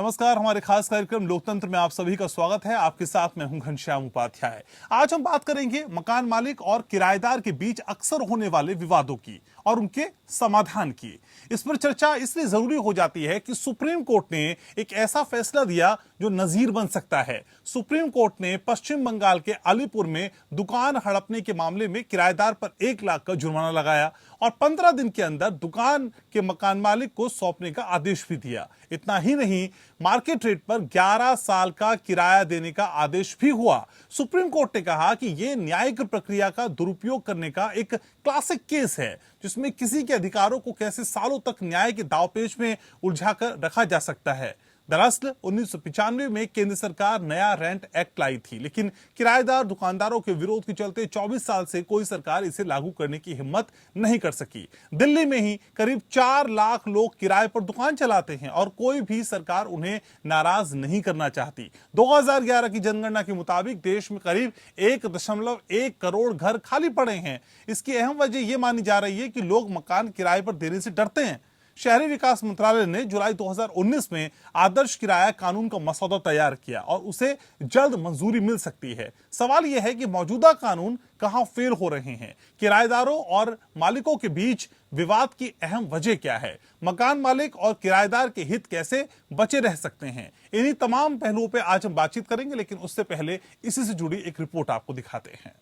नमस्कार, हमारे खास कार्यक्रम लोकतंत्र में आप सभी का स्वागत है। आपके साथ मैं हूं घनश्याम उपाध्याय। आज हम बात करेंगे मकान मालिक और किराएदार के बीच अक्सर होने वाले विवादों की और उनके समाधान की। इस पर चर्चा इसलिए जरूरी हो जाती है कि सुप्रीम कोर्ट ने एक ऐसा फैसला दिया जो नजीर बन सकता है। सुप्रीम कोर्ट ने पश्चिम बंगाल के अलीपुर में दुकान हड़पने के मामले में किराएदार पर 1 लाख का जुर्माना लगाया और 15 दिन के अंदर दुकान के मकान मालिक को सौंपने का आदेश भी दिया। इतना ही नहीं, मार्केट रेट पर 11 साल का किराया देने का आदेश भी हुआ। सुप्रीम कोर्ट ने कहा कि यह न्यायिक प्रक्रिया का दुरुपयोग करने का एक क्लासिक केस है, जिसमें किसी के अधिकारों को कैसे सालों तक न्याय के दांवपेच में उलझाकर रखा जा सकता है। दरअसल 1995 में केंद्र सरकार नया रेंट एक्ट लाई थी, लेकिन किराएदार दुकानदारों के विरोध के चलते 24 साल से कोई सरकार इसे लागू करने की हिम्मत नहीं कर सकी। दिल्ली में ही करीब 4 लाख लोग किराए पर दुकान चलाते हैं और कोई भी सरकार उन्हें नाराज नहीं करना चाहती। 2011 की जनगणना के मुताबिक देश में करीब 1.1 करोड़ घर खाली पड़े हैं। इसकी अहम वजह यह मानी जा रही है कि लोग मकान किराए पर देने से डरते हैं। शहरी विकास मंत्रालय ने जुलाई 2019 में आदर्श किराया कानून का मसौदा तैयार किया और उसे जल्द मंजूरी मिल सकती है। सवाल यह है कि मौजूदा कानून कहां फेल हो रहे हैं? किराएदारों और मालिकों के बीच विवाद की अहम वजह क्या है? मकान मालिक और किराएदार के हित कैसे बचे रह सकते हैं? इन्हीं तमाम पहलुओं पर आज हम बातचीत करेंगे, लेकिन उससे पहले इसी से जुड़ी एक रिपोर्ट आपको दिखाते हैं।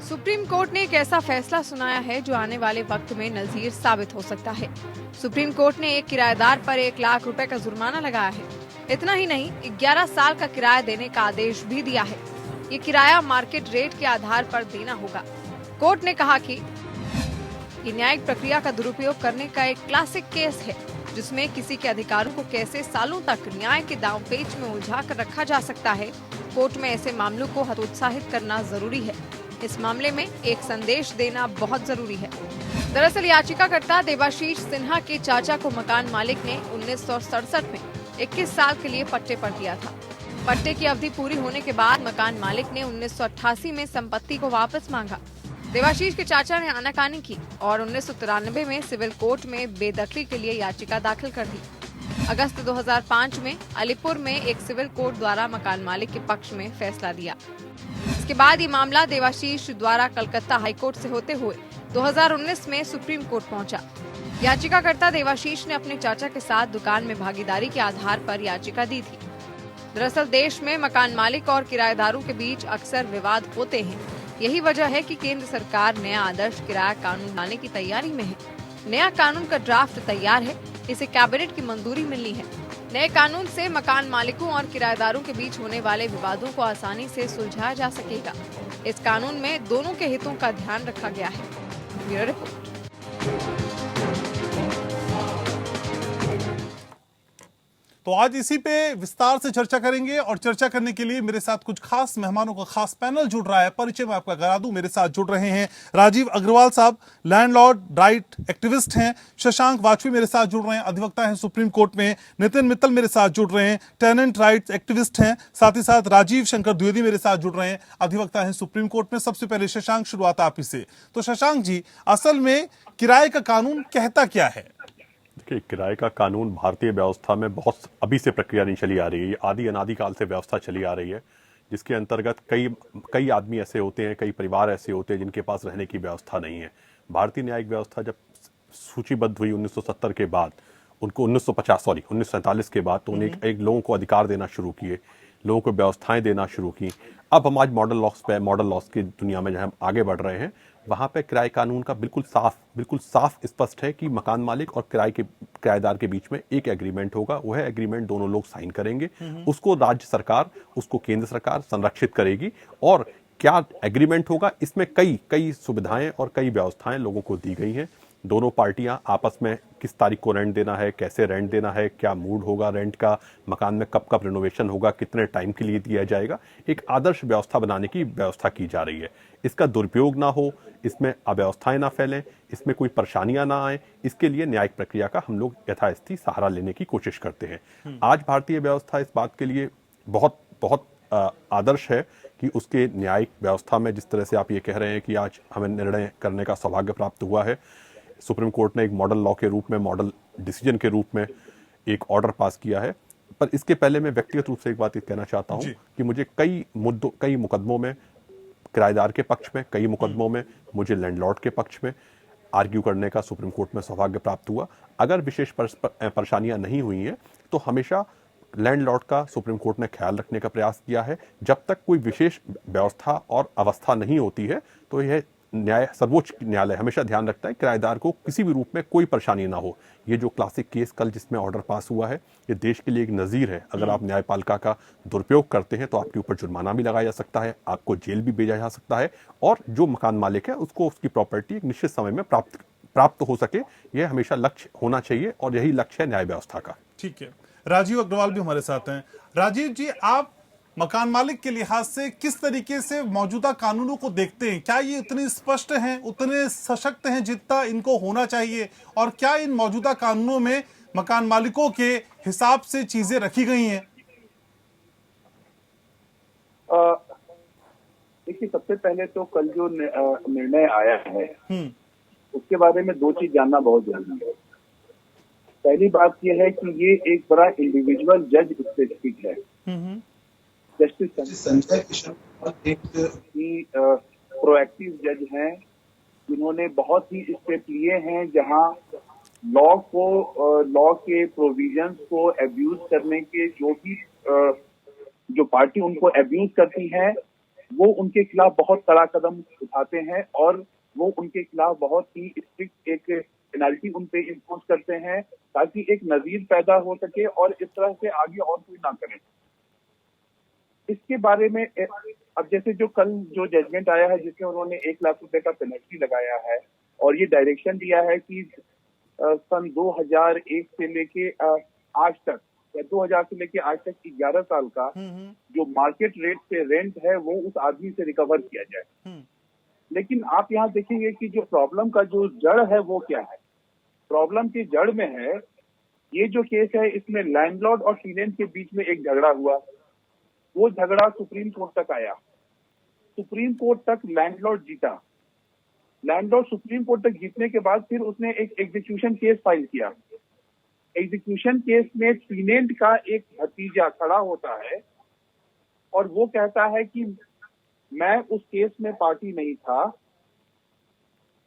सुप्रीम कोर्ट ने एक ऐसा फैसला सुनाया है जो आने वाले वक्त में नजीर साबित हो सकता है। सुप्रीम कोर्ट ने एक किराएदार पर 1 लाख रुपए का जुर्माना लगाया है। इतना ही नहीं, 11 साल का किराया देने का आदेश भी दिया है। ये किराया मार्केट रेट के आधार पर देना होगा। कोर्ट ने कहा कि ये न्यायिक प्रक्रिया का दुरुपयोग करने का एक क्लासिक केस है, जिसमें किसी के अधिकारों को कैसे सालों तक न्याय के दांवपेच में उलझा कर रखा जा सकता है। कोर्ट में ऐसे मामलों को हतोत्साहित करना जरूरी है। इस मामले में एक संदेश देना बहुत जरूरी है। दरअसल याचिकाकर्ता देवाशीष सिन्हा के चाचा को मकान मालिक ने 1967 में 21 साल के लिए पट्टे पर दिया था। पट्टे की अवधि पूरी होने के बाद मकान मालिक ने 1988 में संपत्ति को वापस मांगा। देवाशीष के चाचा ने आनाकानी की और 1993 में सिविल कोर्ट में बेदखली के लिए याचिका दाखिल कर दी। अगस्त 2005 में अलीपुर में एक सिविल कोर्ट द्वारा मकान मालिक के पक्ष में फैसला दिया। इसके बाद ये मामला देवाशीष द्वारा कलकत्ता हाईकोर्ट से होते हुए 2019 में सुप्रीम कोर्ट पहुंचा। याचिकाकर्ता देवाशीष ने अपने चाचा के साथ दुकान में भागीदारी के आधार पर याचिका दी थी। दरअसल देश में मकान मालिक और किराएदारों के बीच अक्सर विवाद होते हैं। यही वजह है कि केंद्र सरकार नया आदर्श किराया कानून लाने की तैयारी में है। नया कानून का ड्राफ्ट तैयार है, इसे कैबिनेट की मंजूरी मिलनी है। नए कानून से मकान मालिकों और किराएदारों के बीच होने वाले विवादों को आसानी से सुलझाया जा सकेगा। इस कानून में दोनों के हितों का ध्यान रखा गया है। Bureau report. तो आज इसी पे विस्तार से चर्चा करेंगे और चर्चा करने के लिए मेरे साथ कुछ खास मेहमानों का खास पैनल जुड़ रहा है। परिचय मैं आपका करा दूं। मेरे साथ जुड़ रहे हैं राजीव अग्रवाल साहब, लैंडलॉर्ड राइट एक्टिविस्ट हैं। शशांक वाजपेयी मेरे साथ जुड़ रहे हैं, अधिवक्ता हैं सुप्रीम कोर्ट में। नितिन मित्तल मेरे साथ जुड़ रहे हैं, टेनेंट राइट्स एक्टिविस्ट हैं। साथ ही साथ राजीव शंकर द्विवेदी मेरे साथ जुड़ रहे हैं, अधिवक्ता हैं सुप्रीम कोर्ट में। सबसे पहले शशांक, शुरुआत आप ही से। तो शशांक जी, असल में किराए का कानून कहता क्या है? देखिए, किराए का कानून भारतीय व्यवस्था में बहुत अभी से प्रक्रिया नहीं चली आ रही है। आदि अनादिकाल से व्यवस्था चली आ रही है, जिसके अंतर्गत कई आदमी ऐसे होते हैं, कई परिवार ऐसे होते हैं जिनके पास रहने की व्यवस्था नहीं है। भारतीय न्यायिक व्यवस्था जब सूचीबद्ध हुई 1970 के बाद, उनको 1947 के बाद, तो उन्हें एक लोगों को अधिकार देना शुरू किए, लोगों को व्यवस्थाएं देना शुरू की। अब हम आज मॉडल लॉस की दुनिया में जहाँ हम आगे बढ़ रहे हैं, वहाँ पे किराए कानून का बिल्कुल साफ स्पष्ट है कि मकान मालिक और किराएदार के बीच में एक एग्रीमेंट होगा। वह एग्रीमेंट दोनों लोग साइन करेंगे, उसको राज्य सरकार, उसको केंद्र सरकार संरक्षित करेगी। और क्या एग्रीमेंट होगा, इसमें कई सुविधाएं और कई व्यवस्थाएं लोगों को दी गई हैं। दोनों पार्टियां आपस में किस तारीख को रेंट देना है, कैसे रेंट देना है, क्या मूड होगा रेंट का, मकान में कब रिनोवेशन होगा, कितने टाइम के लिए दिया जाएगा, एक आदर्श व्यवस्था बनाने की व्यवस्था की जा रही है। इसका दुरुपयोग ना हो, इसमें अव्यवस्थाएं ना फैलें, इसमें कोई परेशानियां ना आए, इसके लिए न्यायिक प्रक्रिया का हम लोग यथास्थिति सहारा लेने की कोशिश करते हैं। आज भारतीय व्यवस्था इस बात के लिए बहुत आदर्श है कि उसके न्यायिक व्यवस्था में जिस तरह से आप ये कह रहे हैं कि आज हमें निर्णय करने का सौभाग्य प्राप्त हुआ है, सुप्रीम कोर्ट ने एक मॉडल लॉ के रूप में, मॉडल डिसीजन के रूप में एक ऑर्डर पास किया है। पर इसके पहले मैं व्यक्तिगत रूप से एक बात कहना चाहता हूं कि मुझे कई मुकदमों में किराएदार के पक्ष में, कई मुकदमों में मुझे लैंडलॉर्ड के पक्ष में आर्ग्यू करने का सुप्रीम कोर्ट में सौभाग्य प्राप्त हुआ। अगर विशेष परेशानियां नहीं हुई हैं तो हमेशा लैंडलॉर्ड का सुप्रीम कोर्ट ने ख्याल रखने का प्रयास किया है। जब तक कोई विशेष व्यवस्था और अवस्था नहीं होती है तो यह सर्वोच्च न्यायालय हमेशा ध्यान रखता है किराएदार को किसी भी रूप में कोई परेशानी ना हो। ये जो क्लासिक केस कल जिसमें ऑर्डर पास हुआ है, ये देश के लिए एक नजीर है। अगर आप न्यायपालिका का दुरुपयोग करते हैं तो आपके ऊपर जुर्माना भी लगाया जा सकता है, आपको जेल भी भेजा जा सकता है, और जो मकान मालिक है उसको उसकी प्रॉपर्टी एक निश्चित समय में प्राप्त हो सके, यह हमेशा लक्ष्य होना चाहिए और यही लक्ष्य है न्याय व्यवस्था का। ठीक है, राजीव अग्रवाल भी हमारे साथ हैं। राजीव जी, आप मकान मालिक के लिहाज से किस तरीके से मौजूदा कानूनों को देखते हैं? क्या ये इतने स्पष्ट हैं, उतने सशक्त हैं जितना इनको होना चाहिए, और क्या इन मौजूदा कानूनों में मकान मालिकों के हिसाब से चीजें रखी गई हैं? देखिए, सबसे पहले तो कल जो निर्णय आया है उसके बारे में दो चीज जानना बहुत जरूरी है। पहली बात यह है कि ये एक बड़ा इंडिविजुअल जज स्पेसिफिक है। जस्टिस संजय किशन एक प्रोएक्टिव जज हैं जिन्होंने बहुत ही स्टेप लिए हैं जहां लॉ के प्रोविजंस को एब्यूज करने के जो पार्टी उनको एब्यूज करती है वो उनके खिलाफ बहुत कड़ा कदम उठाते हैं और वो उनके खिलाफ बहुत ही स्ट्रिक्ट एक पेनल्टी उन पे इम्पोज करते हैं ताकि एक नजीर पैदा हो सके और इस तरह से आगे और कोई ना करे। इसके बारे में अब जैसे जो कल जो जजमेंट आया है जिसमें उन्होंने 1 लाख रुपए का पेनल्टी लगाया है और ये डायरेक्शन दिया है कि सन 2001 से लेके आज तक या 2000 से लेके आज तक 11 साल का जो मार्केट रेट से रेंट है वो उस आदमी से रिकवर किया जाए। लेकिन आप यहाँ देखेंगे कि जो प्रॉब्लम का जो जड़ है वो क्या है। प्रॉब्लम की जड़ में है ये जो केस है, इसमें लैंडलॉर्ड और टेनेंट के बीच में एक झगड़ा हुआ। वो झगड़ा सुप्रीम कोर्ट तक आया। सुप्रीम कोर्ट तक लैंडलॉर्ड जीता। लैंडलॉर्ड सुप्रीम कोर्ट तक जीतने के बाद फिर उसने एक एग्जीक्यूशन केस फाइल किया। एग्जीक्यूशन केस में टेनेंट का एक भतीजा खड़ा होता है और वो कहता है कि मैं उस केस में पार्टी नहीं था।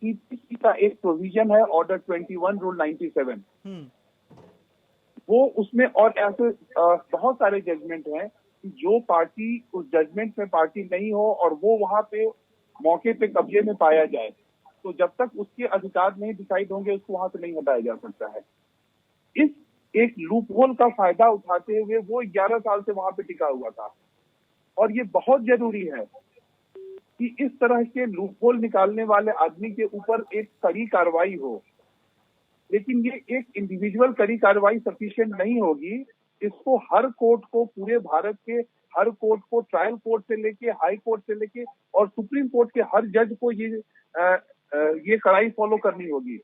सीपीसी का एक प्रोविजन है ऑर्डर 21 रूल 97, वो उसमें और ऐसे बहुत सारे जजमेंट हैं कि जो पार्टी उस जजमेंट में पार्टी नहीं हो और वो वहां पे मौके पे कब्जे में पाया जाए तो जब तक उसके अधिकार नहीं डिसाइड होंगे उसको वहां से नहीं हटाया जा सकता है। इस एक लूप होल का फायदा उठाते हुए वो 11 साल से वहां पे टिका हुआ था और ये बहुत जरूरी है कि इस तरह के लूप होल निकालने वाले आदमी के ऊपर एक कड़ी कार्रवाई हो। लेकिन ये एक इंडिविजुअल कड़ी कार्रवाई सफिशिएंट नहीं होगी। इसको हर कोर्ट को, पूरे भारत के हर कोर्ट को, ट्रायल कोर्ट से लेके हाई कोर्ट से लेके और सुप्रीम कोर्ट के हर जज को ये कड़ाई फॉलो करनी होगी।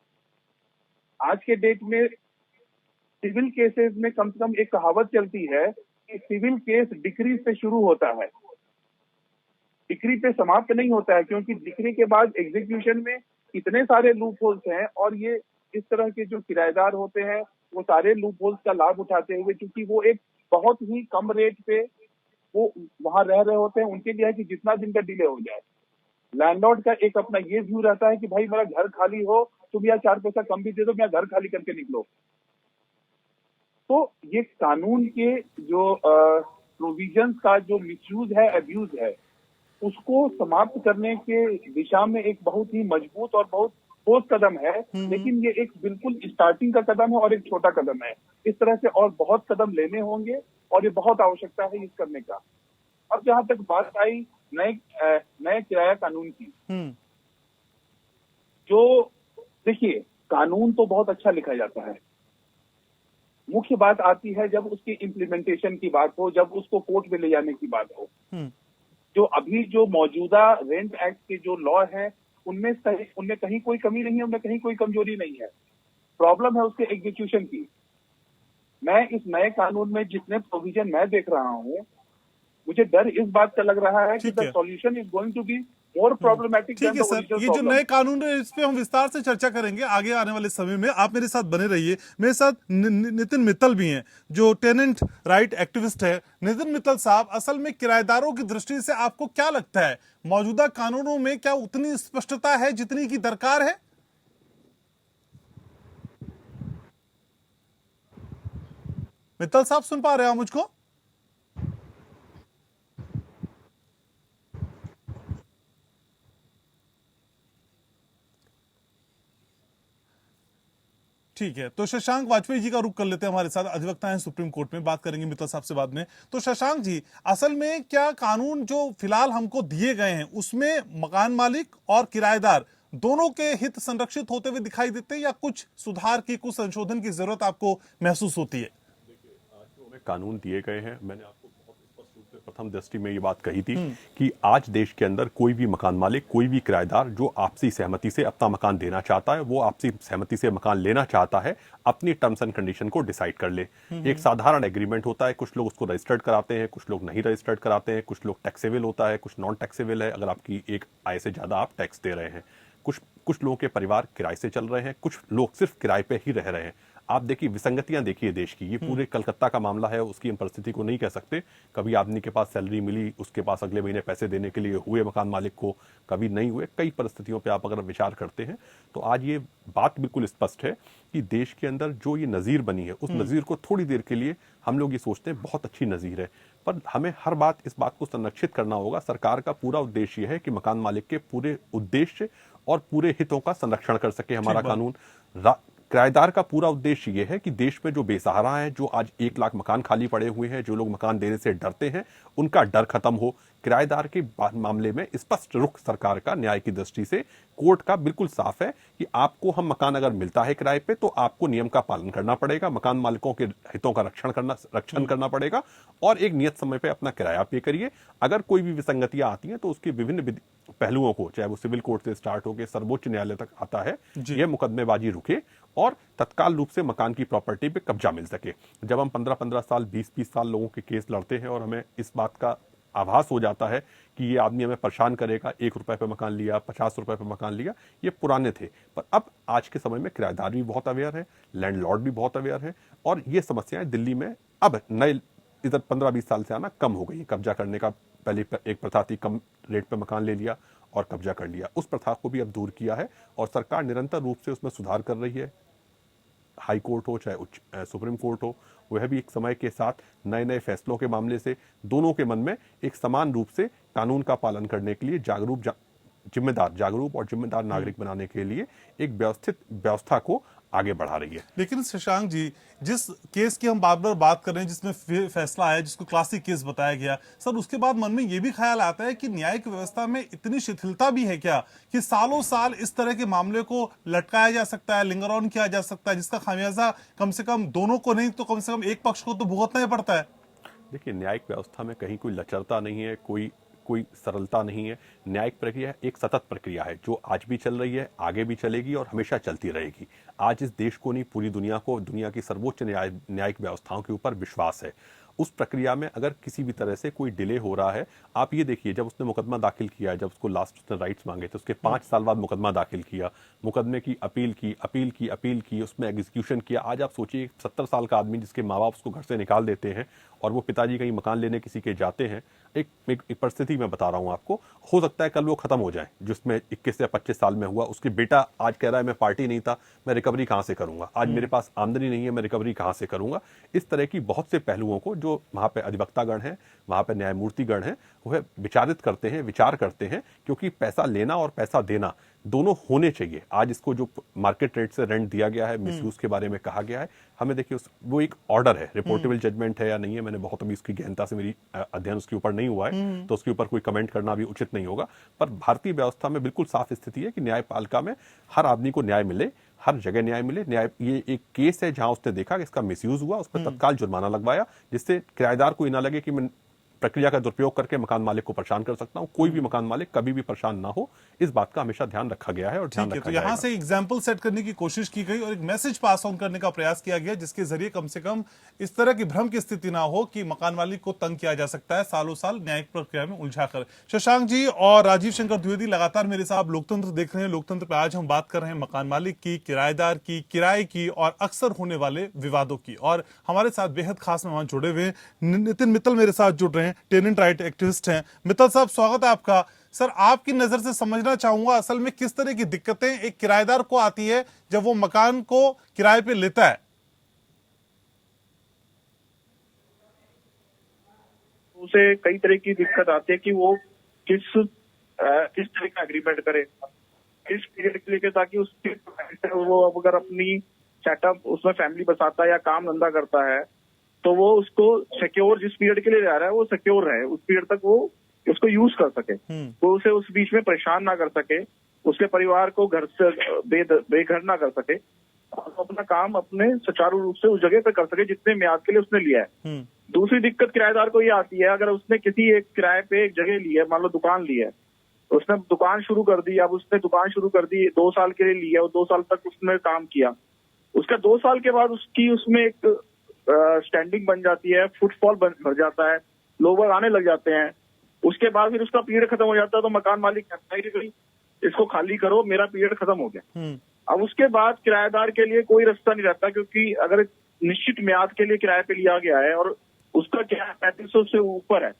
आज के डेट में सिविल केसेस में कम से कम एक कहावत चलती है कि सिविल केस डिक्री से शुरू होता है, डिक्री पे समाप्त नहीं होता है, क्योंकि डिक्री के बाद एग्जीक्यूशन में इतने सारे लूप होल्स हैं और ये इस तरह के जो किराएदार होते हैं वो सारे लूप होल्स का लाभ उठाते हुए, क्योंकि वो एक बहुत ही कम रेट पे वो वहां रह रहे होते हैं, उनके लिए है कि जितना दिन का डिले हो जाए। लैंडलॉर्ड का एक अपना ये व्यू रहता है कि भाई मेरा घर खाली हो, तुम या 4 पैसा कम भी दे दो, मैं घर खाली करके निकलो। तो ये कानून के जो प्रोविजंस का जो मिसयूज है, अब्यूज है, उसको समाप्त करने के दिशा में एक बहुत ही मजबूत और बहुत ठोस कदम है। लेकिन ये एक बिल्कुल स्टार्टिंग का कदम है और एक छोटा कदम है। इस तरह से और बहुत कदम लेने होंगे और ये बहुत आवश्यकता है इस करने का। अब जहां तक बात आई नए किराया कानून की, जो देखिए कानून तो बहुत अच्छा लिखा जाता है, मुख्य बात आती है जब उसकी इम्प्लीमेंटेशन की बात हो, जब उसको कोर्ट में ले जाने की बात हो। जो अभी जो मौजूदा रेंट एक्ट के जो लॉ है उनमें कहीं कोई कमी नहीं है, उनमें कहीं कोई कमजोरी नहीं है। प्रॉब्लम है उसके एग्जीक्यूशन की। मैं इस नए कानून में जितने प्रोविजन मैं देख रहा हूं मुझे डर इस बात का लग रहा है कि ठीक द है। Solution is going to be more problematic ठीक देन है द सर, ओरिजिनल ये जो प्रॉब्लम। नए कानून है इस पे हम विस्तार से चर्चा करेंगे आगे आने वाले समय में। आप मेरे साथ बने रहिए। मेरे साथ नितिन मित्तल भी हैं जो टेनेंट राइट एक्टिविस्ट है। नितिन मित्तल साहब, असल में किराएदारों की दृष्टि से आपको क्या लगता है, मौजूदा कानूनों में क्या उतनी स्पष्टता है जितनी की दरकार है? मित्तल साहब, सुन पा रहे हैं आप मुझको? ठीक है, तो शशांक वाजपेयी जी का रुख कर लेते हैं, हमारे साथ अधिवक्ता हैं सुप्रीम कोर्ट में। बात करेंगे मित्तल साहब से बाद में। तो शशांक जी, असल में क्या कानून जो फिलहाल हमको दिए गए हैं उसमें मकान मालिक और किराएदार दोनों के हित संरक्षित होते हुए दिखाई देते हैं, या कुछ सुधार की, कुछ संशोधन की जरूरत आपको महसूस होती है? आज जो हमें कानून दिए गए हैं, मैंने आपको बहुत स्पष्ट रूप से प्रथम दृष्टि में ये बात कही थी कि आज देश के अंदर कोई भी मकान मालिक, कोई भी किराएदार जो आपसी सहमति से अपना मकान देना चाहता है, वो आपसी सहमति से मकान लेना चाहता है, अपनी टर्म्स एंड कंडीशन को डिसाइड कर ले। एक साधारण एग्रीमेंट होता है, कुछ लोग उसको रजिस्टर्ड कराते हैं, कुछ लोग नहीं रजिस्टर्ड कराते हैं, कुछ लोग टैक्सेबल होता है, कुछ नॉन टैक्सेबल है अगर आपकी एक आय से ज्यादा आप टैक्स दे रहे हैं। कुछ लोगों के परिवार किराए से चल रहे हैं, कुछ लोग सिर्फ किराए पे ही रह रहे हैं। आप देखिए विसंगतियां देखिए देश की, ये पूरे कलकत्ता का मामला है, उसकी हम परिस्थिति को नहीं कह सकते। कभी आदमी के पास सैलरी मिली, उसके पास अगले महीने पैसे देने के लिए हुए मकान मालिक को, कभी नहीं हुए। कई परिस्थितियों पे आप अगर विचार करते हैं तो आज ये बात बिल्कुल स्पष्ट है कि देश के अंदर जो ये नजीर बनी है, उस नजीर को थोड़ी देर के लिए हम लोग ये सोचते हैं बहुत अच्छी नजीर है, पर हमें हर बात इस बात को संरक्षित करना होगा। सरकार का पूरा उद्देश्य यह है कि मकान मालिक के पूरे उद्देश्य और पूरे हितों का संरक्षण कर सके हमारा कानून। किराएदार का पूरा उद्देश्य यह है कि देश में जो बेसहारा है, जो आज 1 लाख मकान खाली पड़े हुए हैं, जो लोग मकान देने से डरते हैं, उनका डर खत्म हो। किराएदार के मामले में स्पष्ट रुख सरकार का न्याय की दृष्टि से, कोर्ट का बिल्कुल साफ है कि आपको हम मकान अगर मिलता है किराए पे तो आपको नियम का पालन करना पड़ेगा, मकान मालिकों के हितों का रक्षण करना पड़ेगा और एक नियत समय पे अपना किराया पे करिए। अगर कोई भी विसंगतियां आती हैं तो उसके विभिन्न पहलुओं को, चाहे वो सिविल कोर्ट से स्टार्ट होकर सर्वोच्च न्यायालय तक आता है, यह मुकदमेबाजी रुके और तत्काल रूप से मकान की प्रॉपर्टी पे कब्जा मिल सके। जब हम 15-15 साल, 20-20 साल लोगों के केस लड़ते हैं और हमें इस बात का आभास हो जाता है कि ये आदमी हमें परेशान करेगा, 1 रुपए पे मकान लिया, 50 रुपए पे मकान लिया, ये पुराने थे। पर अब आज के समय में किराएदार भी बहुत अवेयर है, लैंडलॉर्ड भी बहुत अवेयर है और ये समस्याएं दिल्ली में अब नए इधर 15-20 साल से आना कम हो गई है। कब्जा करने का पहले एक प्रथा थी, कम रेट पे मकान ले लिया और कब्जा कर लिया, उस प्रथा को भी अब दूर किया है और सरकार निरंतर रूप से उसमें सुधार कर रही है। हाई कोर्ट हो चाहे सुप्रीम कोर्ट हो, वह भी एक समय के साथ नए नए फैसलों के मामले से दोनों के मन में एक समान रूप से कानून का पालन करने के लिए जागरूक और जिम्मेदार नागरिक बनाने के लिए एक व्यवस्थित व्यवस्था को आगे बढ़ा रही है। लेकिन शशांक जी, जिस केस की हम बार बार बात कर रहे हैं, जिसमें फैसला आया, जिसको क्लासिक केस बताया गया, सर उसके बाद मन में यह भी ख्याल आता है कि न्यायिक व्यवस्था में इतनी शिथिलता भी है क्या कि सालों साल इस तरह के मामले को लटकाया जा सकता है, लिंगर ऑन किया जा सकता है, जिसका खामियाजा कम से कम दोनों को नहीं तो कम से कम एक पक्ष को तो भुगतना ही पड़ता है? देखिए, न्यायिक व्यवस्था में कहीं कोई लचरता नहीं है, कोई सरलता नहीं है। न्यायिक प्रक्रिया एक सतत प्रक्रिया है जो आज भी चल रही है, आगे भी चलेगी और हमेशा चलती रहेगी। आज इस देश को नहीं, पूरी दुनिया को, दुनिया की सर्वोच्च न्यायिक व्यवस्थाओं के ऊपर विश्वास है। उस प्रक्रिया में अगर किसी भी तरह से कोई डिले हो रहा है, आप ये देखिए, जब उसने मुकदमा दाखिल किया है, जब उसको लास्ट उसने राइट्स मांगे थे, उसके 5 साल बाद मुकदमा दाखिल किया, मुकदमे की अपील की, उसमें एग्जीक्यूशन किया। आज आप सोचिए 70 साल का आदमी जिसके माँ बाप उसको घर से निकाल देते हैं और वो पिताजी कहीं मकान लेने किसी के जाते हैं, एक परिस्थिति मैं बता रहा हूं आपको, हो सकता है कल वो खत्म हो जाए, जिसमें 21 या 25 साल में हुआ। उसके बेटा आज कह रहा है मैं पार्टी नहीं था, मैं रिकवरी कहां से करूंगा, आज मेरे पास आमदनी नहीं है, मैं रिकवरी कहां से करूंगा। इस तरह की बहुत से पहलुओं को जो वहां पे अधिवक्तागण हैं, वहां पे न्यायमूर्तिगण हैं, वह विचार करते हैं, क्योंकि पैसा लेना और पैसा देना दोनों होने चाहिए। आज इसको जो मार्केट रेट से रेंट दिया गया है, मिसयूज के बारे में कहा गया है, हमें देखिए वो एक ऑर्डर है, रिपोर्टेबल जजमेंट है या नहीं है, मैंने बहुत अभी उसकी गहनता से मेरी अध्ययन उसके ऊपर नहीं हुआ है, तो उसके ऊपर कोई कमेंट करना भी उचित नहीं होगा। पर भारतीय व्यवस्था में बिल्कुल साफ स्थिति है कि न्यायपालिका में हर आदमी को न्याय मिले, हर जगह न्याय मिले। ये एक केस है जहां उसने देखा कि इसका मिसयूज हुआ, उस पर तत्काल जुर्माना लगवाया, जिससे किराएदार को ना लगे कि मैं प्रक्रिया का दुरुपयोग करके मकान मालिक को परेशान कर सकता हूं। कोई भी मकान मालिक कभी भी परेशान ना हो, इस बात का हमेशा ध्यान रखा गया है और ध्यान ठीक है, रखा तो यहाँ जाएगा। से एग्जाम्पल सेट करने की कोशिश की गई और एक मैसेज पास ऑन करने का प्रयास किया गया, जिसके जरिए कम से कम इस तरह की भ्रम की स्थिति ना हो कि मकान मालिक को तंग किया जा सकता है सालों साल न्यायिक प्रक्रिया में उलझाकर। शशांक जी और राजीव शंकर द्विवेदी लगातार मेरे साथ लोकतंत्र देख रहे हैं। लोकतंत्र पे आज हम बात कर रहे हैं मकान मालिक की, किराएदार की, किराए की और अक्सर होने वाले विवादों की। और हमारे साथ बेहद खास मेहमान जुड़े हुए हैं। नितिन मित्तल मेरे साथ जुड़ रहे हैं, टेनेंट राइट एक्टिविस्ट हैं। मित्तल साहब, स्वागत है आपका। सर, आपकी नजर से समझना चाहूंगा असल में किस तरह की दिक्कतें एक किराएदार को आती है जब वो मकान को किराए पे लेता है। उसे कई तरह की दिक्कत आती है कि वो किस तरह का एग्रीमेंट करे, किस पीरियड के लिए, ताकि उसके वो अगर अपनी सेटअप उसमें फैमिली बसाता है या काम धंधा करता है तो वो उसको सिक्योर, जिस पीरियड के लिए जा रहा है वो सिक्योर रहे, उस पीरियड तक वो उसको यूज कर सके, तो उसे उस बीच में परेशान ना कर सके, उसके परिवार को घर से बेघर ना कर सके, और अपना काम अपने सुचारू रूप से उस जगह पे कर सके जितने म्याद के लिए उसने लिया है। दूसरी दिक्कत किराएदार को ये आती है, अगर उसने किसी एक किराए पे एक जगह ली है, मान लो दुकान ली है, उसने दुकान शुरू कर दी, अब उसने दुकान शुरू कर दी, 2 साल के लिए लिया, और 2 साल तक उसने काम किया, उसका 2 साल के बाद उसकी उसमें एक स्टैंडिंग बन जाती है, फुटफॉल बढ़ जाता है, लोग आने लग जाते हैं, उसके बाद फिर उसका पीरियड खत्म हो जाता है, तो मकान मालिक कहता है कि इसको खाली करो, मेरा पीरियड खत्म हो गया। अब उसके बाद किराएदार के लिए कोई रास्ता नहीं रहता, क्योंकि अगर निश्चित म्याद के लिए किराए पे लिया गया है और उसका किराया 3500 से ऊपर है,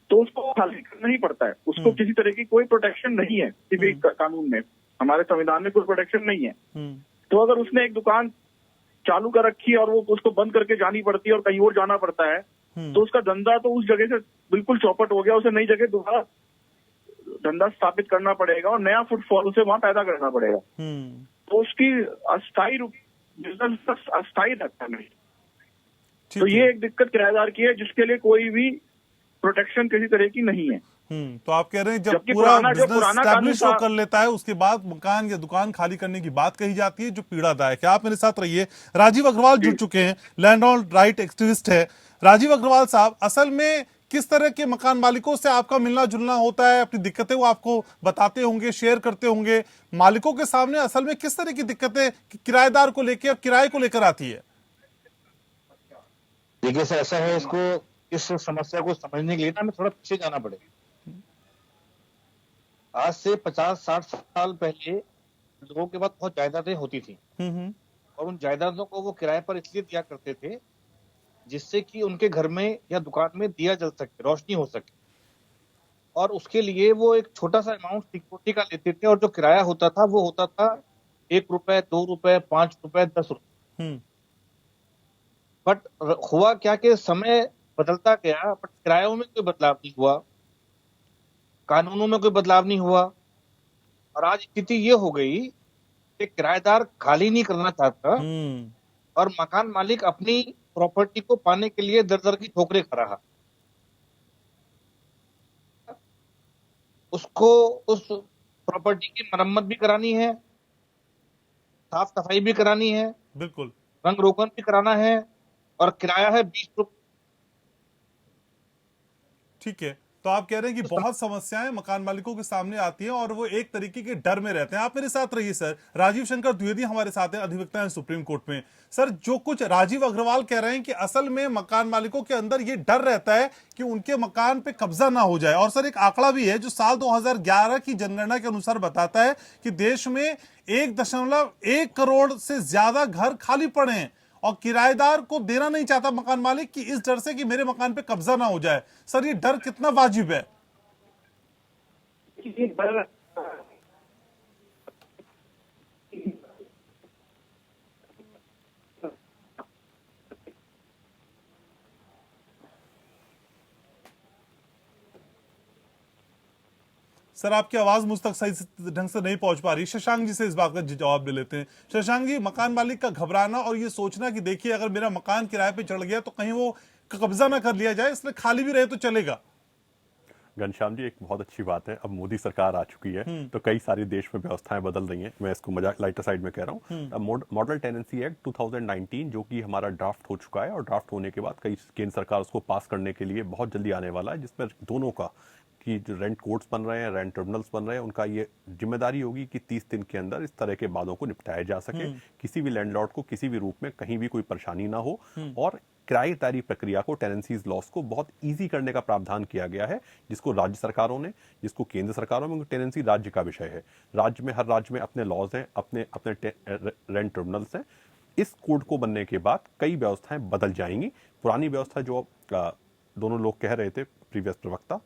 तो उसको खाली करना ही पड़ता है। उसको किसी तरह की कोई प्रोटेक्शन नहीं है, किसी भी कानून में, हमारे संविधान में कोई प्रोटेक्शन नहीं है। तो अगर उसने एक दुकान चालू कर रखी है और वो उसको बंद करके जानी पड़ती है और कहीं और जाना पड़ता है, तो उसका धंधा तो उस जगह से बिल्कुल चौपट हो गया, उसे नई जगह दोबारा धंधा स्थापित करना पड़ेगा और नया फुटफॉल उसे वहां पैदा करना पड़ेगा। तो उसकी अस्थायी बिजनेस अस्थायी रहता है। तो ये एक दिक्कत किराएदार की है, जिसके लिए कोई भी प्रोटेक्शन किसी तरह की नहीं है। तो आप कह रहे हैं जब जबकि पूरा बिजनेस पुराना एस्टैब्लिश कानून कर लेता है, उसके बाद मकान या दुकान खाली करने की बात कही जाती है, जो पीड़ादायक है। आप मेरे साथ रहिए। राजीव अग्रवाल जुड़ चुके हैं, लैंड राइट एक्टिविस्ट है। राजीव अग्रवाल साहब, असल में किस तरह के मकान मालिकों से आपका मिलना जुलना होता है? अपनी दिक्कतें वो आपको बताते होंगे, शेयर करते होंगे। मालिकों के सामने असल में किस तरह की दिक्कतें किराएदार को लेकर और किराए को लेकर आती है? देखिए सर, ऐसा है, इसको इस समस्या को समझने के लिए ना हमें थोड़ा पीछे जाना पड़ेगा। आज से 50-60 साल पहले लोगों के पास बहुत जायदादें होती थी और उन जायदादों को वो किराए पर इसलिए दिया करते थे जिससे कि उनके घर में या दुकान में दिया जल सके, रोशनी हो सके, और उसके लिए वो एक छोटा सा अमाउंट सिक्योरिटी का लेते थे, और जो किराया होता था वो होता था 1 रुपए, 2 रुपए, 5 रुपए, 10 रुपए। बट हुआ क्या कि समय बदलता गया, बट किरायों में कोई बदलाव नहीं हुआ, कानूनों में कोई बदलाव नहीं हुआ, और आज स्थिति ये हो गई कि किराएदार खाली नहीं करना चाहता और मकान मालिक अपनी प्रॉपर्टी को पाने के लिए दर दर की ठोकरें खा रहा। उसको उस प्रॉपर्टी की मरम्मत भी करानी है, साफ सफाई भी करानी है, बिल्कुल, रंग रोगन भी कराना है, और किराया है 20 रुपए। ठीक है, तो आप कह रहे हैं कि बहुत समस्याएं मकान मालिकों के सामने आती हैं और वो एक तरीके के डर में रहते हैं। आप मेरे साथ रहिए सर। राजीव शंकर द्विवेदी हमारे साथ हैं, अधिवक्ता हैं सुप्रीम कोर्ट में। सर, जो कुछ राजीव अग्रवाल कह रहे हैं कि असल में मकान मालिकों के अंदर ये डर रहता है कि उनके मकान पे कब्जा ना हो जाए। और सर, एक आंकड़ा भी है जो साल 2011 की जनगणना के अनुसार बताता है कि देश में 1.1 करोड़ से ज्यादा घर खाली पड़े हैं और किराएदार को देना नहीं चाहता मकान मालिक की इस डर से कि मेरे मकान पे कब्जा ना हो जाए। सर, ये डर कितना वाजिब है? सर, आपकी आवाज मुझ तक सही ढंग से नहीं पहुंच पा रही। शशांक जी से इस बात का जवाब ले लेते हैं। शशांक जी, मकान मालिक का घबराना और ये सोचना कि देखिए अगर मेरा मकान किराए पे चढ़ गया तो कहीं वो कब्जा ना कर लिया जाए, इसलिए खाली भी रहे तो चलेगा। घनश्याम जी, एक बहुत अच्छी बात है, अब मोदी सरकार आ चुकी है तो कई सारी देश में व्यवस्थाएं बदल रही हैं। मैं इसको मजाक लाइटर साइड में कह रहा हूँ। अब मॉडल टेनेंसी एक्ट 2019 जो कि हमारा ड्राफ्ट हो चुका है, और ड्राफ्ट होने के बाद कई केंद्र सरकार उसको पास करने के लिए बहुत जल्दी आने वाला है, जिसमें दोनों का कि जो रेंट कोर्ट्स बन रहे हैं, रेंट ट्रिब्यूनल्स बन रहे हैं, उनका ये जिम्मेदारी होगी कि 30 दिन के अंदर इस तरह के वादों को निपटाया जा सके, किसी भी लैंडलॉर्ड को किसी भी रूप में कहीं भी कोई परेशानी ना हो, और किराएदारी प्रक्रिया को, टेनेंसीज लॉस को बहुत इजी करने का प्रावधान किया गया है, जिसको राज्य सरकारों ने, जिसको केंद्र सरकारों में, टेनेंसी राज्य का विषय है। राज्य में, हर राज्य में अपने लॉज हैं, अपने अपने रेंट ट्रिब्यूनल्स हैं। इस कोड को बनने के बाद कई व्यवस्थाएं बदल जाएंगी। पुरानी व्यवस्था जो दोनों लोग कह रहे थे, प्रीवियस प्रवक्ता,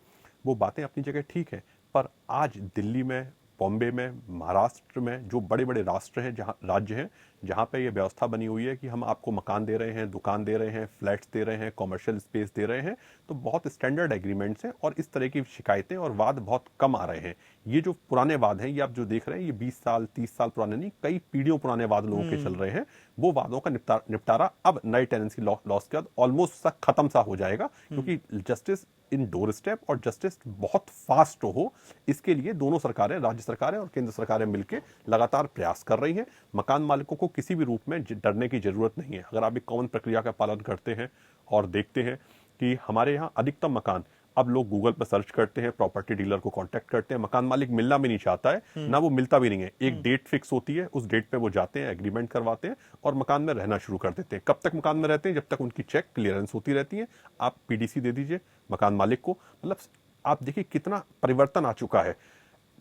वो बातें अपनी जगह ठीक है, पर आज दिल्ली में, बॉम्बे में, महाराष्ट्र में, जो बड़े बड़े राष्ट्र हैं, जहां राज्य हैं, जहां पे ये व्यवस्था बनी हुई है कि हम आपको मकान दे रहे हैं, दुकान दे रहे हैं, फ्लैट्स दे रहे हैं, कॉमर्शियल स्पेस दे रहे हैं, तो बहुत स्टैंडर्ड एग्रीमेंट्स हैं और इस तरह की शिकायतें और वाद बहुत कम आ रहे हैं। ये जो पुराने वाद हैं, ये आप जो देख रहे हैं, ये 20 साल 30 साल पुराने नहीं, कई पीढ़ियों पुराने वाद लोगों के चल रहे हैं। वो वादों का निपटारा अब नए टेनेंसी लॉस के बाद ऑलमोस्ट सा खत्म सा हो जाएगा, क्योंकि जस्टिस इन डोर स्टेप और जस्टिस बहुत फास्ट हो, इसके लिए दोनों सरकारें, राज्य सरकारें और केंद्र सरकारें मिलकर लगातार प्रयास कर रही हैं। मकान मालिकों को किसी भी रूप में डरने की जरूरत नहीं है। अगर आप एक कॉमन प्रक्रिया का पालन करते हैं और देखते हैं कि हमारे यहाँ अधिकतम मकान, अब लोग गूगल पर सर्च करते हैं, प्रॉपर्टी डीलर को कांटेक्ट करते हैं, मकान मालिक मिलना भी नहीं चाहता है, ना वो मिलता भी नहीं है। एक डेट फिक्स होती है, उस डेट पे वो जाते हैं, एग्रीमेंट करवाते हैं और मकान में रहना शुरू कर देते हैं। कब तक मकान में रहते हैं? जब तक उनकी चेक क्लियरेंस होती रहती है। आप पीडीसी दे दीजिए मकान मालिक को, मतलब आप देखिए कितना परिवर्तन आ चुका है।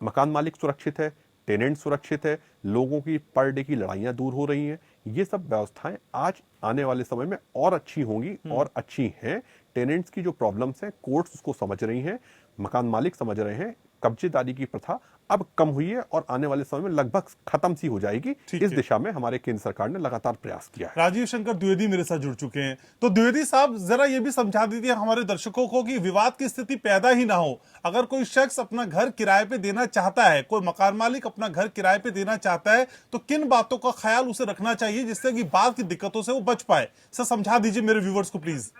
मकान मालिक सुरक्षित है, टेनेंट सुरक्षित है, लोगों की पर डे की लड़ाइयां दूर हो रही हैं। ये सब व्यवस्थाएं आज आने वाले समय में और अच्छी होंगी और अच्छी हैं। टेनेंट्स की जो प्रॉब्लम्स हैं, कोर्ट्स उसको समझ रही हैं, मकान मालिक समझ रहे हैं। कब्जेदारी की प्रथा अब कम हुई है और आने वाले समय में लगभग खत्म सी हो जाएगी। इस दिशा में हमारे केंद्र सरकार ने लगातार प्रयास किया है। राजीव शंकर द्विवेदी मेरे साथ जुड़ चुके हैं। तो द्विवेदी साहब, जरा ये भी समझा दीजिए हमारे दर्शकों को कि विवाद की स्थिति पैदा ही ना हो। अगर कोई शख्स अपना घर किराए पे देना चाहता है, कोई मकान मालिक अपना घर किराए पे देना चाहता है, तो किन बातों का ख्याल उसे रखना चाहिए जिससे कि बाद की दिक्कतों से वो बच पाए? सर समझा दीजिए मेरे व्यूवर्स को प्लीज।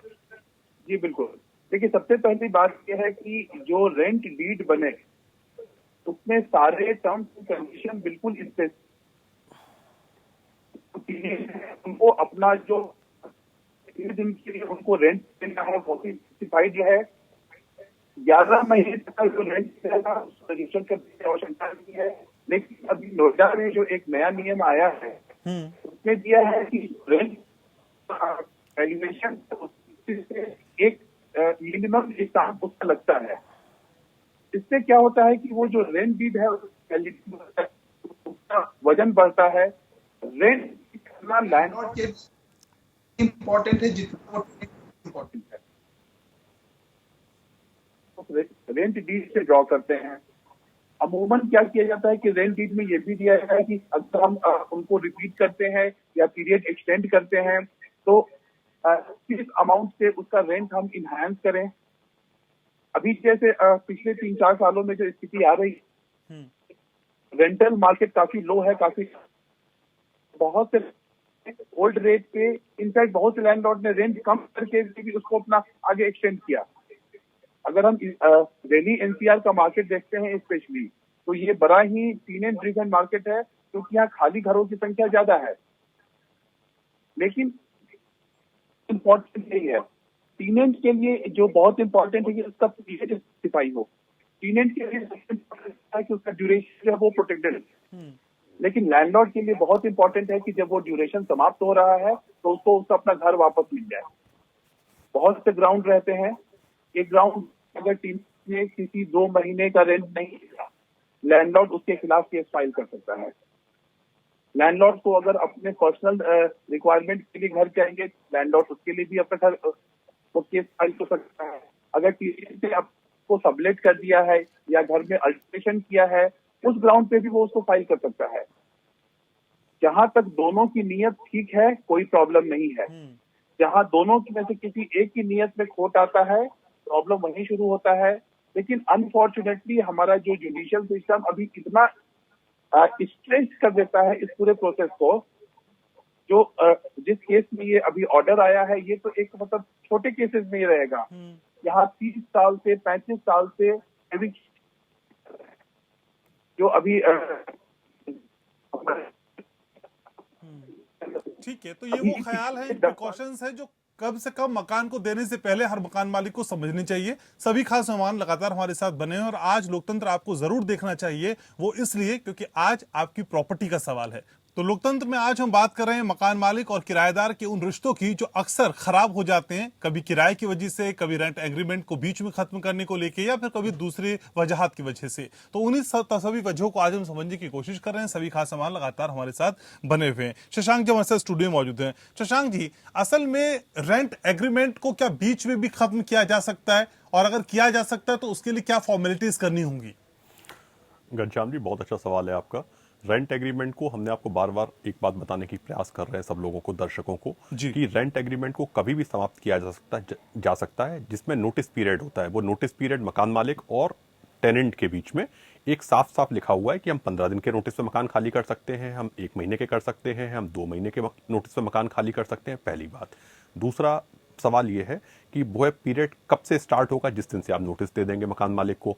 जी बिल्कुल। देखिए, सबसे पहली बात यह है कि जो रेंट डीड बने उसमें सारे टर्म्स एंड कंडीशन बिल्कुल उनको अपना जो दिन के लिए उनको रेंट देना है वो भी स्पेसिफाइड है। 11 महीने तक जो रेंट रहेगा उसको रजिस्टर करने की आवश्यकता नहीं है। लेकिन अभी नोएडा में जो एक नया नियम आया है उसमें दिया है कि रेंट एलिवेशन एक मिनिमम स्टाम्प उसका लगता है। इससे क्या होता है कि वो जो रेंट डीड है उसका वजन बढ़ता है। रेंट करना लैंडलॉर्ड के इम्पोर्टेंट है जितना इम्पोर्टेंट है। रेंट डीड से ड्रॉ करते हैं। अमूमन क्या किया जाता है कि रेंट डीड में ये भी दिया है कि अगर हम उनको रिपीट करते हैं या पीरियड एक्सटेंड करते हैं तो किस अमाउंट से उसका रेंट हम इनहांस करें। अभी जैसे पिछले 3-4 सालों में जो स्थिति आ रही है, रेंटल मार्केट काफी लो है, काफी बहुत से ओल्ड रेट पे, इनफैक्ट बहुत से लैंडलॉर्ड ने रेंट कम करके भी उसको अपना आगे एक्सटेंड किया। अगर हम दिल्ली एनसीआर का मार्केट देखते हैं स्पेशली, तो ये बड़ा ही टीनेंट ड्रिवन मार्केट है क्योंकि यहाँ खाली घरों की संख्या ज्यादा है। लेकिन इम्पोर्टेंट नहीं है टीनेंट के लिए, जो बहुत इंपॉर्टेंट है कि उसका पीरियड स्पेसिफाई हो। टीनेंट के लिए सबसे इंपॉर्टेंट है कि उसका ड्यूरेशन है वो प्रोटेक्टेड है। लेकिन लैंडलॉर्ड के लिए बहुत इंपॉर्टेंट है कि जब वो ड्यूरेशन समाप्त हो रहा है तो उसको उसका अपना घर वापस मिल जाए। बहुत से ग्राउंड रहते हैं, एक ग्राउंड अगर टीम ने किसी 2 महीने का रेंट नहीं दिया, लैंडलॉर्ड उसके खिलाफ केस फाइल कर सकता है। लैंडलॉर्ड को अगर अपने पर्सनल रिक्वायरमेंट के लिए घर चाहिए, लैंडलॉर्ड उसके लिए भी अपना घर वो केस फाइल कर सकता है। अगर टीसी से आपको सबलेट कर दिया है या घर में अल्टरेशन किया है, उस ग्राउंड पे भी वो उसको फाइल कर सकता है। जहां तक दोनों की नीयत ठीक है, कोई प्रॉब्लम नहीं है। जहां दोनों की में से किसी एक की नीयत में खोट आता है, प्रॉब्लम वहीं शुरू होता है। लेकिन अनफॉर्चुनेटली हमारा जो जुडिशियल सिस्टम अभी इतना स्ट्रेच कर देता है इस पूरे प्रोसेस को, जो जिस केस में ये अभी ऑर्डर आया है, ये तो एक मतलब छोटे केसेस में ही रहेगा। यहाँ 30 साल से 35 साल से जो अभी ठीक है, तो ये वो ख्याल है, प्रिकॉशंस है जो कम से कम मकान को देने से पहले हर मकान मालिक को समझनी चाहिए। सभी खास मेहमान लगातार हमारे साथ बने हैं और आज लोकतंत्र आपको जरूर देखना चाहिए, वो इसलिए क्योंकि आज आपकी प्रॉपर्टी का सवाल है। तो लोकतंत्र में आज हम बात कर रहे हैं मकान मालिक और किराएदार के उन रिश्तों की जो अक्सर खराब हो जाते हैं, कभी किराए की वजह से, कभी रेंट एग्रीमेंट को बीच में खत्म करने को लेके, या फिर कभी दूसरी वजहात की वजह से। तो उन्हीं सभी वजहों को आज हम समझने की कोशिश कर रहे हैं। सभी खास मेहमान लगातार हमारे साथ बने हुए हैं। शशांक जी हमारे साथ स्टूडियो में मौजूद हैं। शशांक जी, असल में रेंट एग्रीमेंट को क्या बीच में भी खत्म किया जा सकता है, और अगर किया जा सकता है तो उसके लिए क्या फॉर्मेलिटीज करनी होंगी? घनश्याम जी, बहुत अच्छा सवाल है आपका। रेंट एग्रीमेंट को हमने आपको बार बार एक बात बताने की प्रयास कर रहे हैं सब लोगों को, दर्शकों को, कि रेंट एग्रीमेंट को कभी भी समाप्त किया जा सकता है जिसमें नोटिस पीरियड होता है। वो नोटिस पीरियड मकान मालिक और टेनेंट के बीच में एक साफ साफ लिखा हुआ है कि हम 15 दिन के नोटिस पे मकान खाली कर सकते हैं, हम 1 महीने के कर सकते हैं, हम 2 महीने के नोटिस पे मकान खाली कर सकते हैं, पहली बात। दूसरा सवाल ये है कि वो पीरियड कब से स्टार्ट होगा, जिस दिन से आप नोटिस दे देंगे मकान मालिक को।